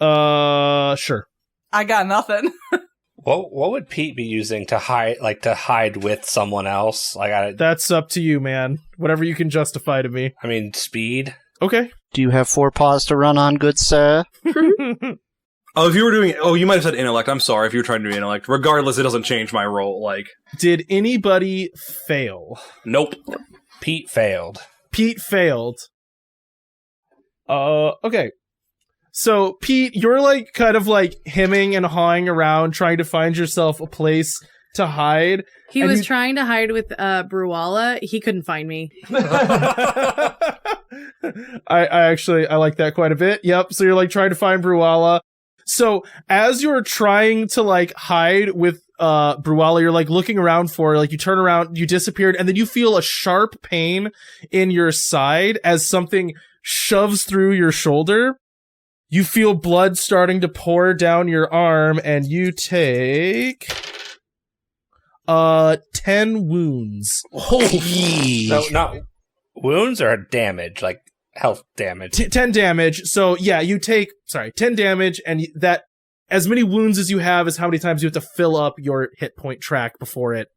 Sure.
I got nothing.
What would Pete be using to hide with someone else?
That's up to you, man. Whatever you can justify to me.
I mean, speed.
Okay.
Do you have 4 paws to run on, good sir?
Oh, if you were doing... Oh, you might have said intellect. I'm sorry if you were trying to do intellect. Regardless, it doesn't change my role. Like,
Did anybody fail?
nope.
Pete failed.
Pete failed. Okay. So, Pete, you're like kind of like hemming and hawing around trying to find yourself a place to hide.
He
And
was
you-
trying to hide with Bruala. He couldn't find me.
I like that quite a bit. Yep. So you're like trying to find Bruala. So as you're trying to like hide with Bruala, you're like looking around for her, like you turn around, you disappeared, and then you feel a sharp pain in your side as something shoves through your shoulder. You feel blood starting to pour down your arm, and you take 10 wounds.
Holy! So not wounds or damage, like health damage.
10 damage. So yeah, you take 10 damage, and that as many wounds as you have is how many times you have to fill up your hit point track before it,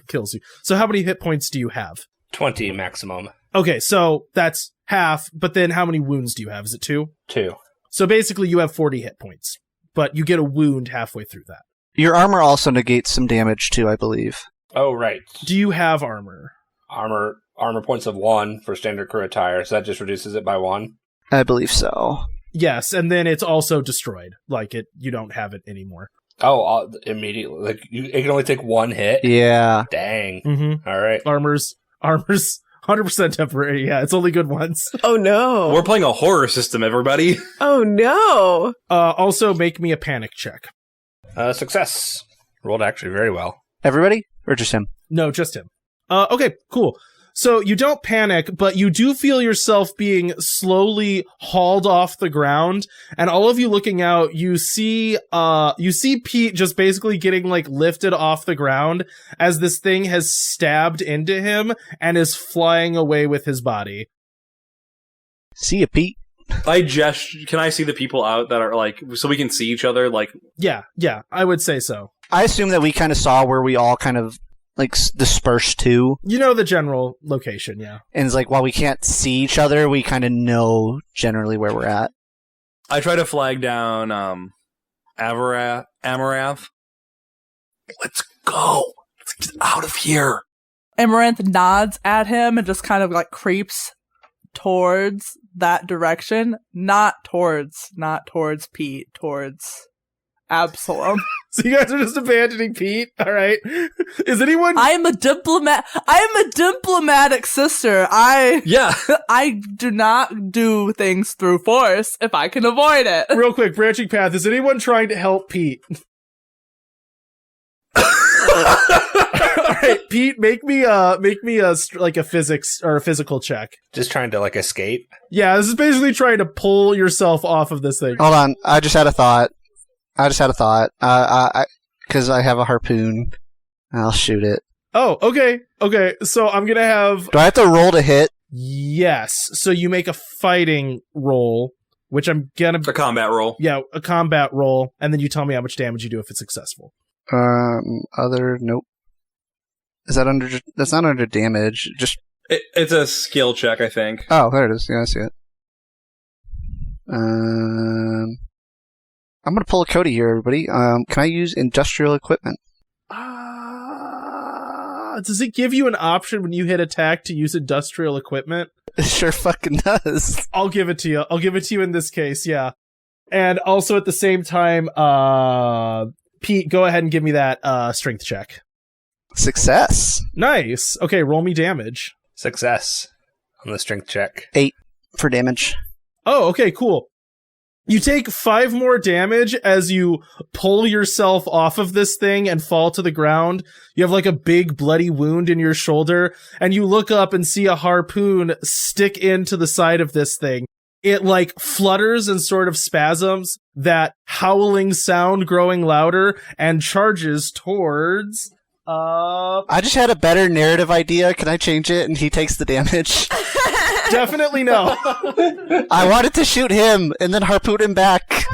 kills you. So how many hit points do you have?
20 maximum.
Okay, so that's half, but then how many wounds do you have? Is it 2?
2.
So basically you have 40 hit points, but you get a wound halfway through that.
Your armor also negates some damage too, I believe.
Oh, right.
Do you have armor?
Armor points of 1 for standard crew attire, so that just reduces it by 1.
I believe so.
Yes, and then it's also destroyed. Like you don't have it anymore.
Oh, immediately. Like it can only take 1 hit?
Yeah.
Dang.
Mm-hmm.
All right.
Armor's 100% temporary. Yeah, it's only good once.
Oh no.
We're playing a horror system, everybody.
Oh no.
Also make me a panic check.
Success. Rolled actually very well.
Everybody? Or just him?
No, just him. Okay, cool. So you don't panic, but you do feel yourself being slowly hauled off the ground, and all of you looking out, you see Pete just basically getting like lifted off the ground as this thing has stabbed into him and is flying away with his body.
See ya, Pete.
Can I see the people out that are like, so we can see each other? Like,
Yeah, I would say so.
I assume that we kind of saw where we all kind of like dispersed to.
You know the general location, yeah.
And it's like, while we can't see each other, we kind of know generally where we're at.
I try to flag down Amaranth. Let's go. Let's get out of here.
Amaranth nods at him and just kind of like creeps towards that direction. Not towards Pete, towards Absalom.
So you guys are just abandoning Pete? All right. Is anyone...
I am a diplomatic sister.
Yeah.
I do not do things through force if I can avoid it.
Real quick, branching path. Is anyone trying to help Pete? All right, Pete, make me a physics or a physical check.
Just trying to like escape.
Yeah, this is basically trying to pull yourself off of this thing.
Hold on, I just had a thought. Because I have a harpoon. I'll shoot it.
Oh, okay. So I'm gonna have...
Do I have to roll to hit?
Yes. So you make a fighting roll, which I'm gonna...
A combat roll.
Yeah, a combat roll, and then you tell me how much damage you do if it's successful.
Nope. Is that under? That's not under damage. Just
it's a skill check, I think.
Oh, there it is. Yeah, I see it. I'm gonna pull a Cody here, everybody. Can I use industrial equipment?
Does it give you an option when you hit attack to use industrial equipment?
It sure fucking does.
I'll give it to you. I'll give it to you in this case, yeah. And also at the same time, Pete, go ahead and give me that strength check.
Success.
Nice. Okay, roll me damage.
Success on the strength check.
8 for damage.
Oh, okay, cool. You take 5 more damage as you pull yourself off of this thing and fall to the ground. You have like a big bloody wound in your shoulder, and you look up and see a harpoon stick into the side of this thing. It like flutters and sort of spasms, that howling sound growing louder, and charges towards...
I just had a better narrative idea. Can I change it? And he takes the damage.
Definitely no.
I wanted to shoot him and then harpoon him back.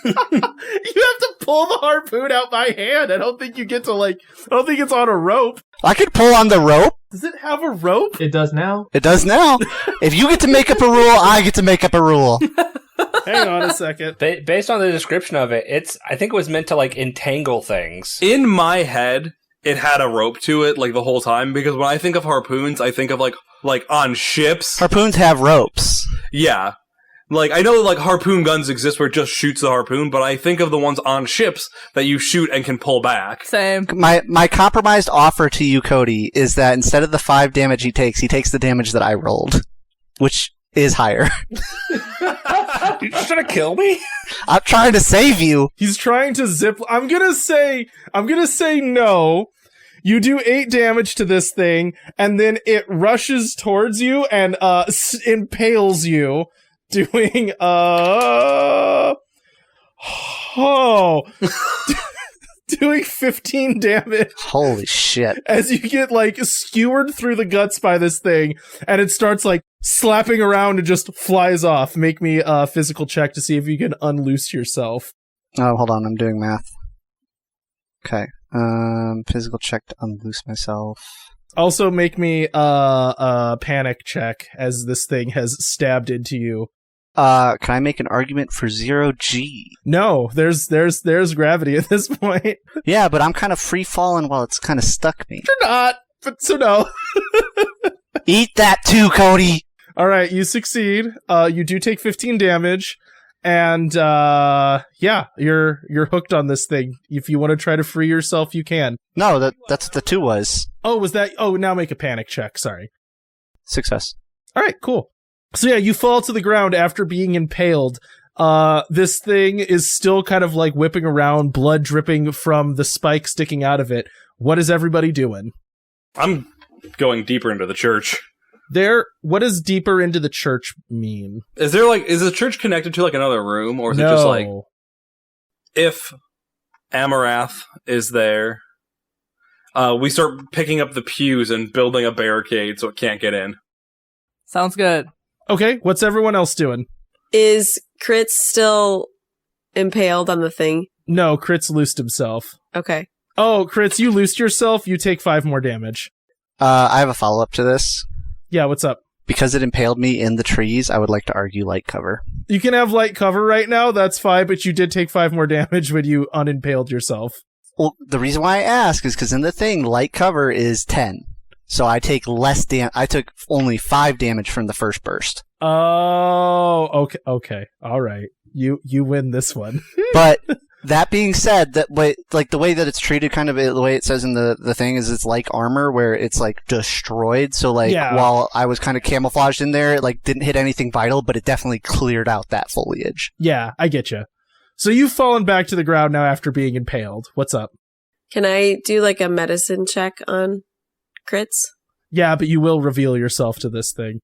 You have to pull the harpoon out by hand. I don't think you get to I don't think it's on a rope.
I could pull on the rope.
Does it have a rope?
It does now.
It does now. If you get to make up a rule, I get to make up a rule.
Hang on a second.
Based on the description of it, I think it was meant to like entangle things.
In my head, it had a rope to it like the whole time, because when I think of harpoons, I think of like on ships.
Harpoons have ropes.
Yeah. Like, I know like harpoon guns exist where it just shoots the harpoon, but I think of the ones on ships that you shoot and can pull back.
Same.
My compromised offer to you, Cody, is that instead of the 5 damage he takes the damage that I rolled, which is higher.
You're just trying to kill me?
I'm trying to save you.
He's trying to zip. I'm gonna say no. You do 8 damage to this thing, and then it rushes towards you and impales you, doing doing 15 damage.
Holy shit.
As you get skewered through the guts by this thing, and it starts slapping around and just flies off. Make me a physical check to see if you can unloose yourself.
Oh, hold on, I'm doing math. Okay. Physical check to unloose myself.
Also make me a panic check as this thing has stabbed into you.
Can I make an argument for 0G?
No, there's gravity at this point.
Yeah, but I'm kind of free falling while it's kind of stuck me.
You're not, but so no.
Eat that too, Cody.
All right, you succeed. You do take 15 damage, and yeah, you're hooked on this thing. If you want to try to free yourself, you can.
No, that's what the 2 was.
Oh, was that? Oh, now make a panic check. Sorry.
Success.
All right, cool. So yeah, you fall to the ground after being impaled. This thing is still kind of whipping around, blood dripping from the spike sticking out of it. What is everybody doing?
I'm going deeper into the church.
What does deeper into the church mean?
Is the church connected to another room, or is it just if Amaranth is there, we start picking up the pews and building a barricade so it can't get in?
Sounds good.
Okay, what's everyone else doing?
Is Critz still impaled on the thing?
No, Crit's loosed himself.
Okay.
Oh, Critz, you loosed yourself. You take 5 more damage.
I have a follow-up to this.
Yeah, what's up?
Because it impaled me in the trees, I would like to argue light cover.
You can have light cover right now. That's fine, but you did take 5 more damage when you unimpaled yourself.
Well, the reason why I ask is because in the thing, light cover is 10. So I take less I took only 5 damage from the first burst.
Oh, okay. All right. You win this one.
But that being said, the way that it's treated, kind of the way it says in the thing is it's like armor where it's like destroyed. So while I was kind of camouflaged in there, it like didn't hit anything vital, but it definitely cleared out that foliage.
Yeah, I get you. So you've fallen back to the ground now after being impaled. What's up?
Can I do like a medicine check on Critz?
Yeah, but you will reveal yourself to this thing.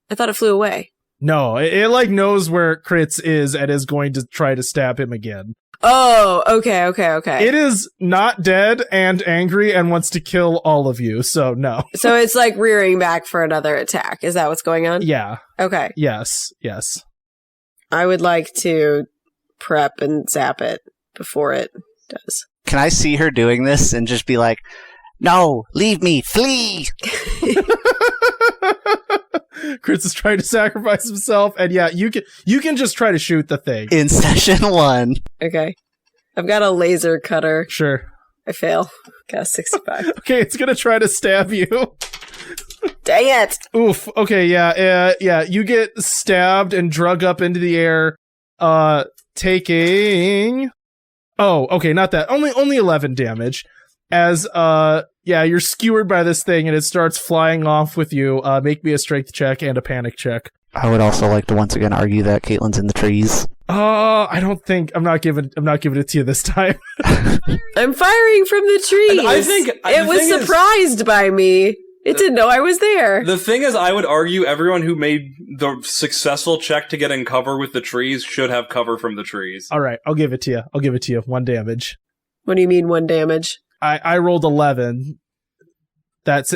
I thought it flew away.
No, it like knows where Critz is and is going to try to stab him again.
Oh, okay.
It is not dead and angry and wants to kill all of you, so no.
So it's like rearing back for another attack. Is that what's going on?
Yeah.
Okay.
Yes.
I would like to prep and zap it before it does.
Can I see her doing this and just be like, no, leave me, flee!
Critz is trying to sacrifice himself, and yeah, you can just try to shoot the thing.
In session 1.
Okay. I've got a laser cutter.
Sure.
I fail. Got a 65.
Okay, it's gonna try to stab you.
Dang it!
Oof. Okay, yeah. You get stabbed and drug up into the air, taking... Oh, okay, not that. Only 11 damage. As, you're skewered by this thing and it starts flying off with you. Make me a strength check and a panic check.
I would also like to once again argue that Caitlin's in the trees.
I don't think I'm not giving it to you this time.
I'm firing from the trees.
I think
it was surprised by me. It didn't know I was there.
The thing is, I would argue everyone who made the successful check to get in cover with the trees should have cover from the trees.
All right, I'll give it to you. 1 damage.
What do you mean 1 damage?
I rolled 11.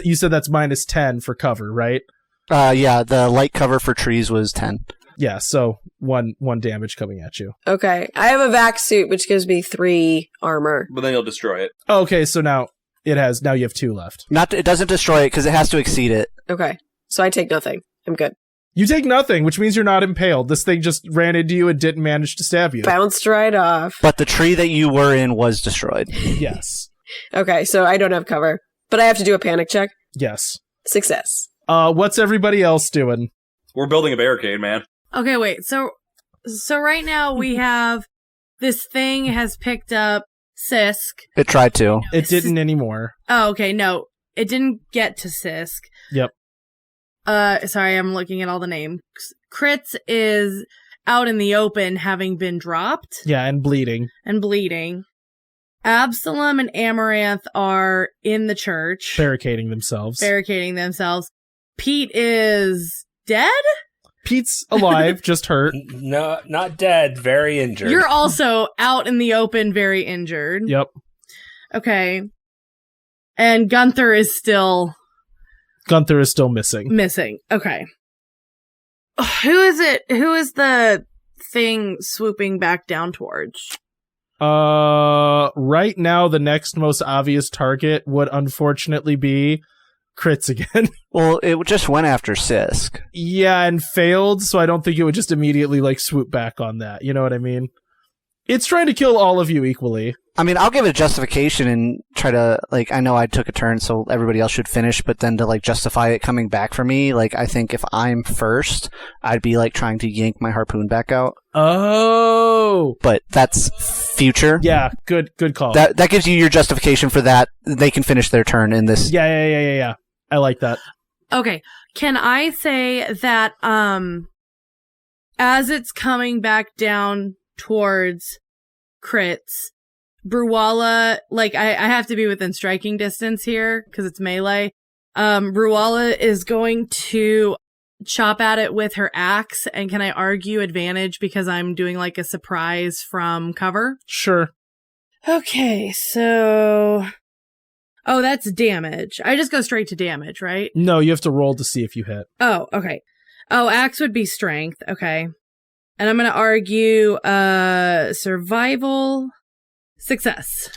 You said that's minus 10 for cover, right?
Yeah, the light cover for trees was 10.
Yeah, so one damage coming at you.
Okay. I have a vac suit, which gives me 3 armor.
But then you'll destroy it.
Okay, so now you have 2 left.
It doesn't destroy it because it has to exceed it.
Okay. So I take nothing. I'm good.
You take nothing, which means you're not impaled. This thing just ran into you and didn't manage to stab you.
Bounced right off.
But the tree that you were in was destroyed.
Yes.
Okay, so I don't have cover. But I have to do a panic check?
Yes.
Success.
What's everybody else doing?
We're building a barricade, man.
Okay, wait. So right now we have this thing has picked up Sisk.
It tried to.
It didn't anymore.
Oh, okay. No, it didn't get to Sisk.
Yep.
Sorry, I'm looking at all the names. Critz is out in the open, having been dropped.
Yeah, and bleeding.
Absalom and Amaranth are in the church.
Barricading themselves.
Pete is dead?
Pete's alive, just hurt.
No, not dead, very injured.
You're also out in the open, very injured.
Yep.
Okay. And Gunther is still
missing.
Okay. Who is it? Who is the thing swooping back down towards?
Right now, the next most obvious target would unfortunately be Critz again.
Well, it just went after Sisk.
Yeah, and failed, so I don't think it would just immediately, swoop back on that. You know what I mean? It's trying to kill all of you equally.
I mean, I'll give it a justification and try to, I know I took a turn, so everybody else should finish, but then to, justify it coming back for me, I think if I'm first, I'd be, trying to yank my harpoon back out.
Oh!
But that's future.
Yeah, good call.
That gives you your justification for that. They can finish their turn in this.
Yeah. I like that.
Okay. Can I say that, as it's coming back down towards Critz, Bruwala, I have to be within striking distance here because it's melee. Bruwala is going to chop at it with her axe, and can I argue advantage because I'm doing a surprise from cover?
Sure.
Okay, so... Oh, that's damage. I just go straight to damage, right?
No, you have to roll to see if you hit.
Oh, okay. Oh, axe would be strength. Okay. And I'm going to argue survival success.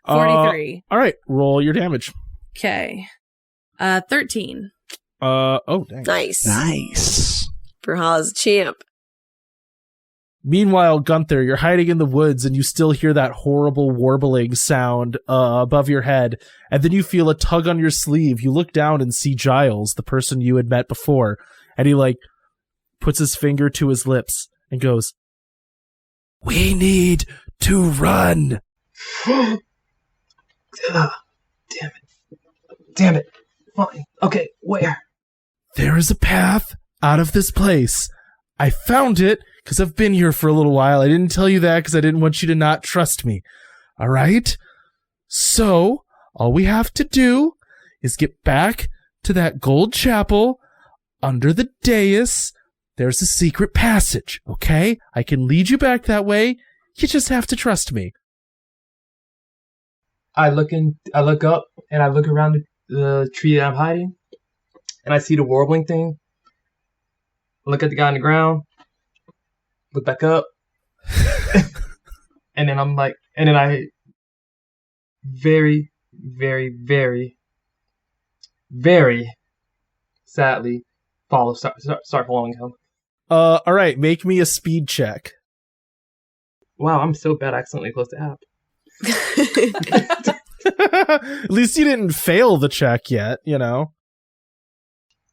43.
All right, roll your damage.
Okay. 13.
Oh, dang.
Nice. Brawlhalla's a champ.
Meanwhile, Gunther, you're hiding in the woods and you still hear that horrible warbling sound above your head. And then you feel a tug on your sleeve. You look down and see Giles, the person you had met before. And he, like, puts his finger to his lips and goes, "We need to run."
Damn it. Fine. Okay, where?
There is a path out of this place. I found it because I've been here for a little while. I didn't tell you that because I didn't want you to not trust me. All right? So, all we have to do is get back to that gold chapel under the dais. There's a secret passage, okay? I can lead you back that way. You just have to trust me.
I look up and I look around the tree that I'm hiding, and I see the warbling thing. Look at the guy on the ground. Look back up, and then I very, very, very, very sadly start following him.
All right, make me a speed check.
Wow, I'm so bad. I accidentally closed the app.
At least you didn't fail the check yet, you know.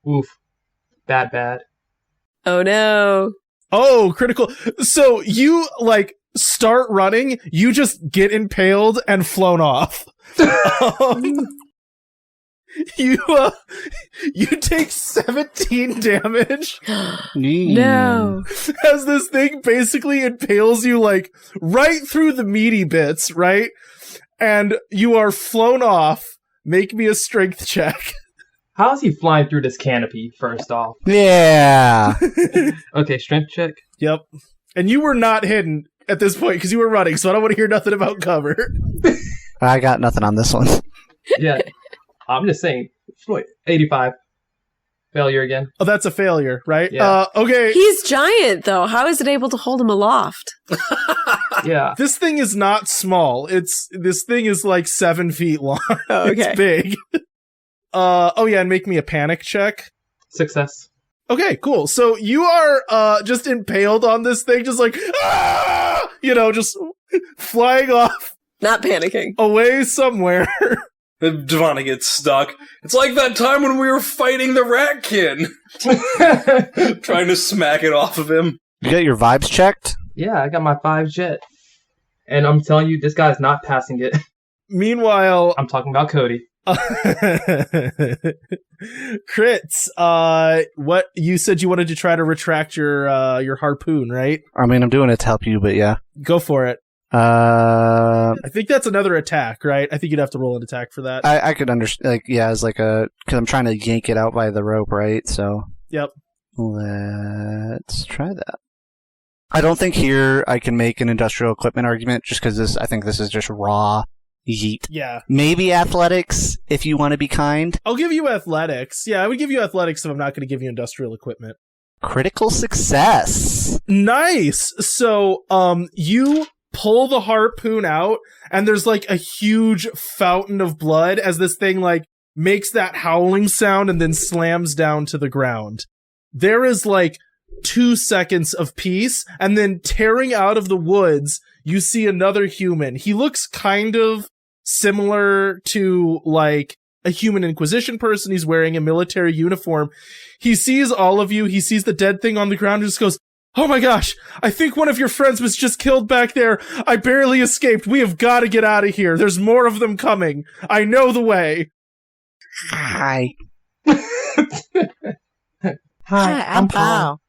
Oof. Bad.
Oh no.
Oh, critical. So you, like, start running, you just get impaled and flown off. You take 17 damage.
No.
As this thing basically impales you, like, right through the meaty bits, right? And you are flown off. Make me a strength check.
How is he flying through this canopy, first off?
Yeah.
Okay, strength check.
Yep. And you were not hidden at this point because you were running, so I don't want to hear nothing about cover.
I got nothing on this one.
Yeah. I'm just saying. 85. Failure again.
Oh, that's a failure, right?
Yeah.
Okay.
He's giant, though. How is it able to hold him aloft?
Yeah.
This thing is not small. This thing is like 7 feet long.
Okay.
It's big. Oh yeah, and make me a panic check.
Success.
Okay, cool. So you are just impaled on this thing, just like, ah! You know, just flying off
Not panicking.
away somewhere.
Devonte gets stuck. It's like that time when we were fighting the Ratkin. Trying to smack it off of him.
You got your vibes checked?
Yeah, I got my 5 jet. And I'm telling you, this guy's not passing it.
Meanwhile,
I'm talking about Cody.
Crits, what you said you wanted to try to retract your harpoon, right?
I mean, I'm doing it to help you, but yeah.
Go for it.
I
I think that's another attack, right? I think you'd have to roll an attack for that.
could understand, like, yeah, it's like because I'm trying to yank it out by the rope, right? So.
Yep.
Let's try that. I don't think here I can make an industrial equipment argument just because I think this is just raw yeet.
Yeah.
Maybe athletics if you want to be kind.
I'll give you athletics. Yeah, I would give you athletics if I'm not going to give you industrial equipment.
Critical success.
Nice. So, you pull the harpoon out and there's like a huge fountain of blood as this thing like makes that howling sound and then slams down to the ground. There is like 2 seconds of peace, and then tearing out of the woods, you see another human. He looks kind of similar to like a human Inquisition person. He's wearing a military uniform. He sees all of you. He sees the dead thing on the ground and just goes, "Oh my gosh, I think one of your friends was just killed back there. I barely escaped. We have got to get out of here. There's more of them coming. I know the way."
Hi.
Hi, I'm Paul.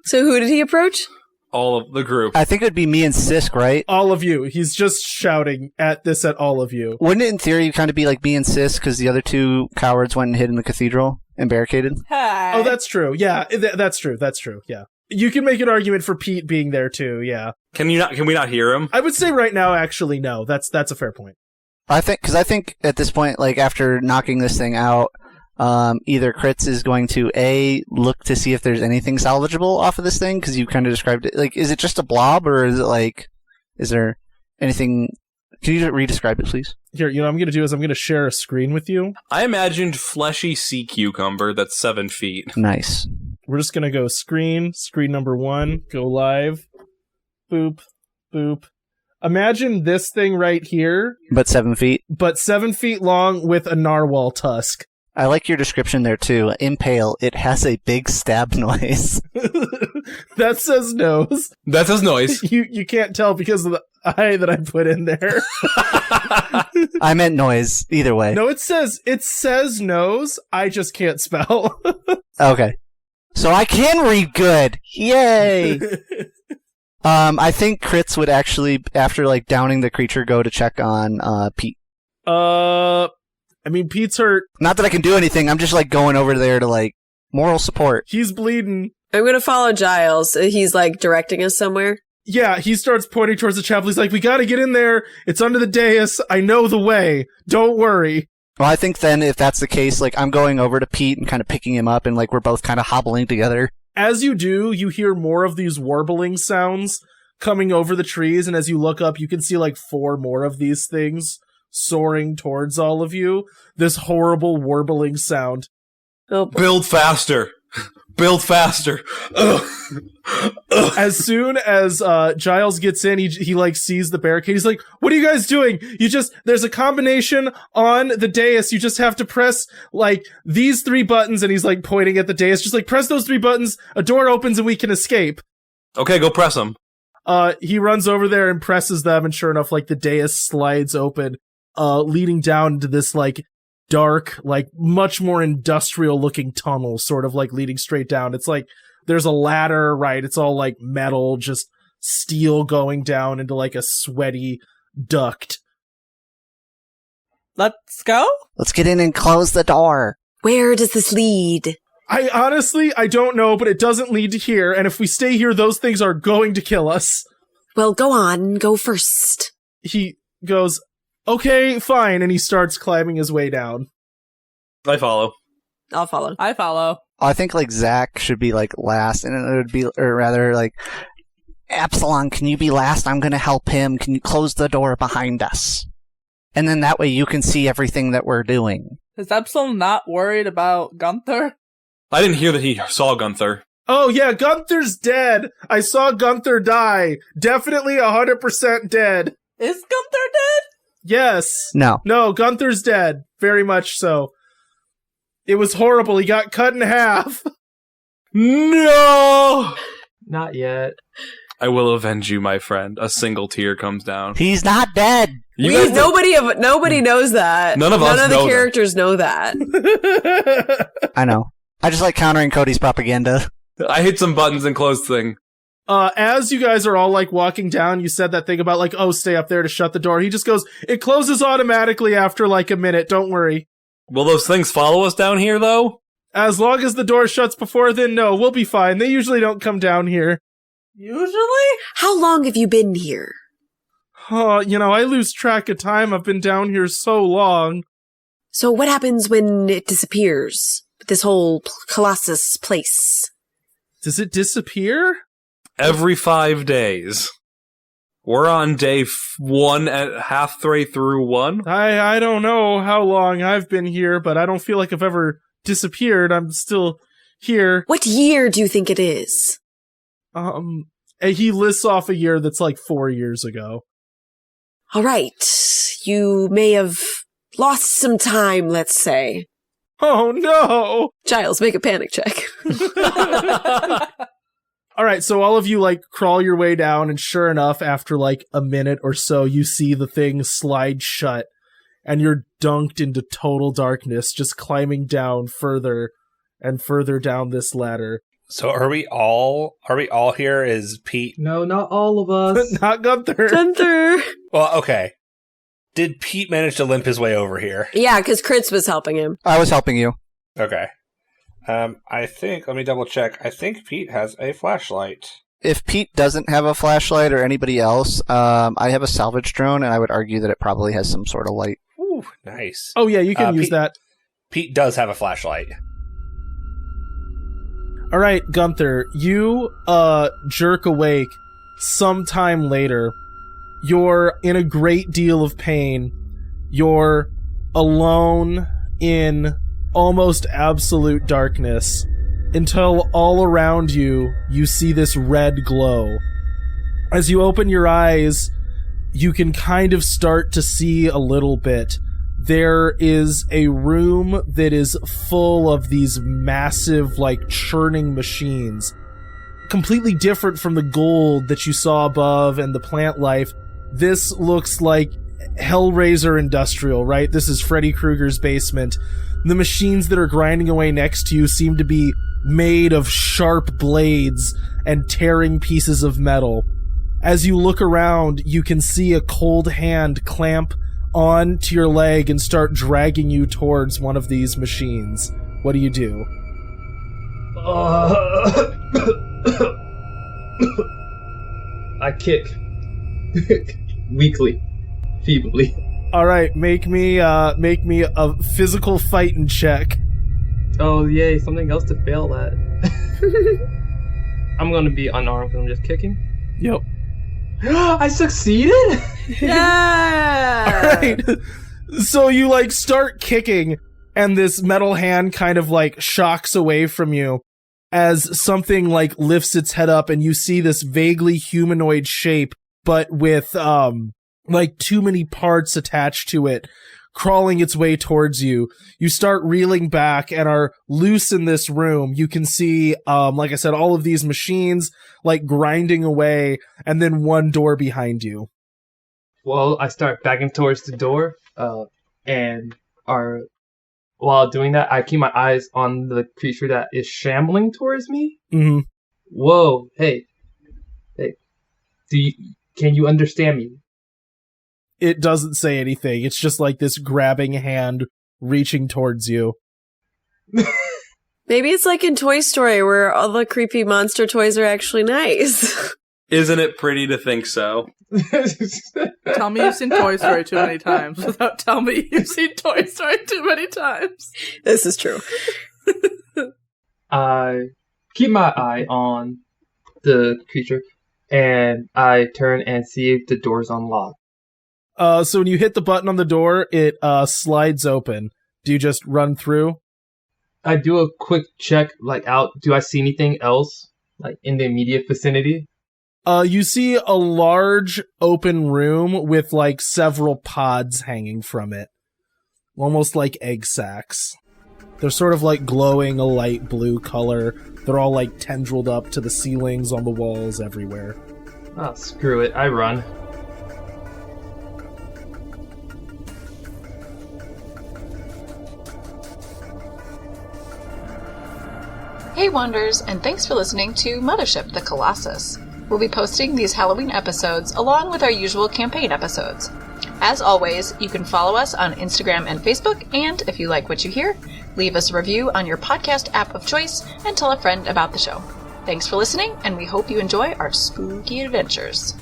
So who did he approach?
All of the group.
I think it would be me and Sisk, right?
All of you. He's just shouting at all of you.
Wouldn't it in theory kind of be like me and Sisk because the other 2 cowards went and hid in the cathedral and barricaded?
Hi.
Oh, that's true. Yeah, that's true. That's true. Yeah. You can make an argument for Pete being there too. Yeah.
Can we not hear him?
I would say right now, actually, no. That's a fair point.
I think at this point, like after knocking this thing out, either Kritz is going to look to see if there's anything salvageable off of this thing, because you kind of described it. Like, is it just a blob, or is it like, is there anything? Can you re-describe it, please?
Here, what I'm going to do is I'm going to share a screen with you.
I imagined fleshy sea cucumber that's 7 feet.
Nice.
We're just going to go screen number 1, go live, boop, boop. Imagine this thing right here.
But 7 feet?
But 7 feet long with a narwhal tusk.
I like your description there, too. Impale, it has a big stab noise.
That says nose.
That says noise.
You can't tell because of the eye that I put in there.
I meant noise, either way.
No, it says nose. I just can't spell.
Okay. So I can read good. Yay! I think Kritz would actually, after like downing the creature, go to check on Pete.
I mean, Pete's hurt.
Not that I can do anything. I'm just like going over there to like moral support.
He's bleeding.
I'm gonna follow Giles. He's like directing us somewhere.
Yeah, he starts pointing towards the chapel. He's like, "We gotta get in there. It's under the dais. I know the way. Don't worry."
Well, I think then if that's the case, like I'm going over to Pete and kind of picking him up, and like we're both kind of hobbling together.
As you do, you hear more of these warbling sounds coming over the trees, and as you look up, you can see like 4 more of these things soaring towards all of you. This horrible warbling sound.
Oh.
Build faster. Build faster. Ugh.
As soon as Giles gets in, he like sees the barricade. He's like, "What are you guys doing? There's a combination on the dais. You just have to press like these 3 buttons." And he's like pointing at the dais, just like, "Press those 3 buttons. A door opens and we can escape."
Okay, go press them.
He runs over there and presses them, and sure enough, like the dais slides open, leading down into this like dark, like much more industrial looking tunnel, sort of like leading straight down. It's like there's a ladder, right? It's all like metal, just steel going down into like a sweaty duct.
Let's go?
Let's get in and close the door.
Where does this lead?
I honestly don't know, but it doesn't lead to here, and if we stay here, those things are going to kill us.
Well, go on. Go first.
He goes, "Okay, fine," and he starts climbing his way down.
I follow.
I'll follow.
I follow.
I think like Zach should be like last, and it would be, or rather like, Absalom, can you be last? I'm gonna help him. Can you close the door behind us? And then that way you can see everything that we're doing.
Is Epsilon not worried about Gunther?
I didn't hear that he saw Gunther.
Oh yeah, Gunther's dead. I saw Gunther die. Definitely 100% dead.
Is Gunther dead?
Yes.
No.
No, Gunther's dead. Very much so. It was horrible. He got cut in half.
No!
Not yet.
I will avenge you, my friend. A single tear comes down.
He's not dead.
You guys
Nobody knows that.
None of us
None of the
know that.
characters know that.
I know. I just like countering Cody's propaganda.
I hit some buttons and closed thing.
As you guys are all like walking down, you said that thing about like, "Oh, stay up there to shut the door." He just goes, "It closes automatically after like a minute. Don't worry."
Will those things follow us down here, though?
As long as the door shuts before then, no, we'll be fine. They usually don't come down here.
Usually?
How long have you been here?
Oh, I lose track of time. I've been down here so long.
So what happens when it disappears? This whole Colossus place.
Does it disappear?
Every 5 days. We're on day 1 at halfway through 1.
I don't know how long I've been here, but I don't feel like I've ever disappeared. I'm still here.
What year do you think it is?
And he lists off a year that's like 4 years ago.
All right. You may have lost some time, let's say.
Oh no!
Giles, make a panic check.
All right, so all of you like crawl your way down, and sure enough, after like a minute or so, you see the thing slide shut, and you're dunked into total darkness, just climbing down further and further down this ladder.
So are we all here? Is Pete?
No, not all of us.
Not Gunther.
Gunther!
Well, okay. Did Pete manage to limp his way over here?
Yeah, because Kritz was helping him.
I was helping you.
Okay. I think, let me double check. I think Pete has a flashlight.
If Pete doesn't have a flashlight or anybody else, I have a salvage drone, and I would argue that it probably has some sort of light.
Ooh, nice.
Oh yeah, you can use that.
Pete does have a flashlight.
All right, Gunther, you jerk awake sometime later. You're in a great deal of pain. You're alone in almost absolute darkness until all around you, you see this red glow. As you open your eyes, you can kind of start to see a little bit. There is a room that is full of these massive, like, churning machines. Completely different from the gold that you saw above and the plant life. This looks like Hellraiser Industrial, right? This is Freddy Krueger's basement. The machines that are grinding away next to you seem to be made of sharp blades and tearing pieces of metal. As you look around, you can see a cold hand clamp onto your leg and start dragging you towards one of these machines. What do you do?
I kick. Weakly. Feebly.
Alright, make me a physical fighting check.
Oh, yay, something else to fail at. I'm gonna be unarmed because I'm just kicking.
Yep.
I succeeded?
Yeah!
Alright. So you, like, start kicking, and this metal hand kind of, like, shocks away from you as something, like, lifts its head up, and you see this vaguely humanoid shape, but with, like, too many parts attached to it, crawling its way towards you. You start reeling back and are loose in this room. You can see, like I said, all of these machines, like, grinding away, and then one door behind you.
Well, I start backing towards the door, while doing that, I keep my eyes on the creature that is shambling towards me.
Mm-hmm.
Whoa, hey, can you understand me?
It doesn't say anything. It's just like this grabbing hand reaching towards you.
Maybe it's like in Toy Story where all the creepy monster toys are actually nice.
Isn't it pretty to think so?
Tell me you've seen Toy Story too many times without telling me you've seen Toy Story too many times.
This is true.
I keep my eye on the creature, and I turn and see if the door's unlocked.
So when you hit the button on the door, it slides open. Do you just run through?
I do a quick check, like, out. Do I see anything else, like, in the immediate vicinity?
You see a large open room with, like, several pods hanging from it. Almost like egg sacs. They're sort of, like, glowing a light blue color. They're all, like, tendrilled up to the ceilings, on the walls, everywhere.
Oh, screw it. I run.
Hey Wanderers, and thanks for listening to Mothership, the Colossus. We'll be posting these Halloween episodes along with our usual campaign episodes. As always, you can follow us on Instagram and Facebook, and if you like what you hear, leave us a review on your podcast app of choice and tell a friend about the show. Thanks for listening, and we hope you enjoy our spooky adventures.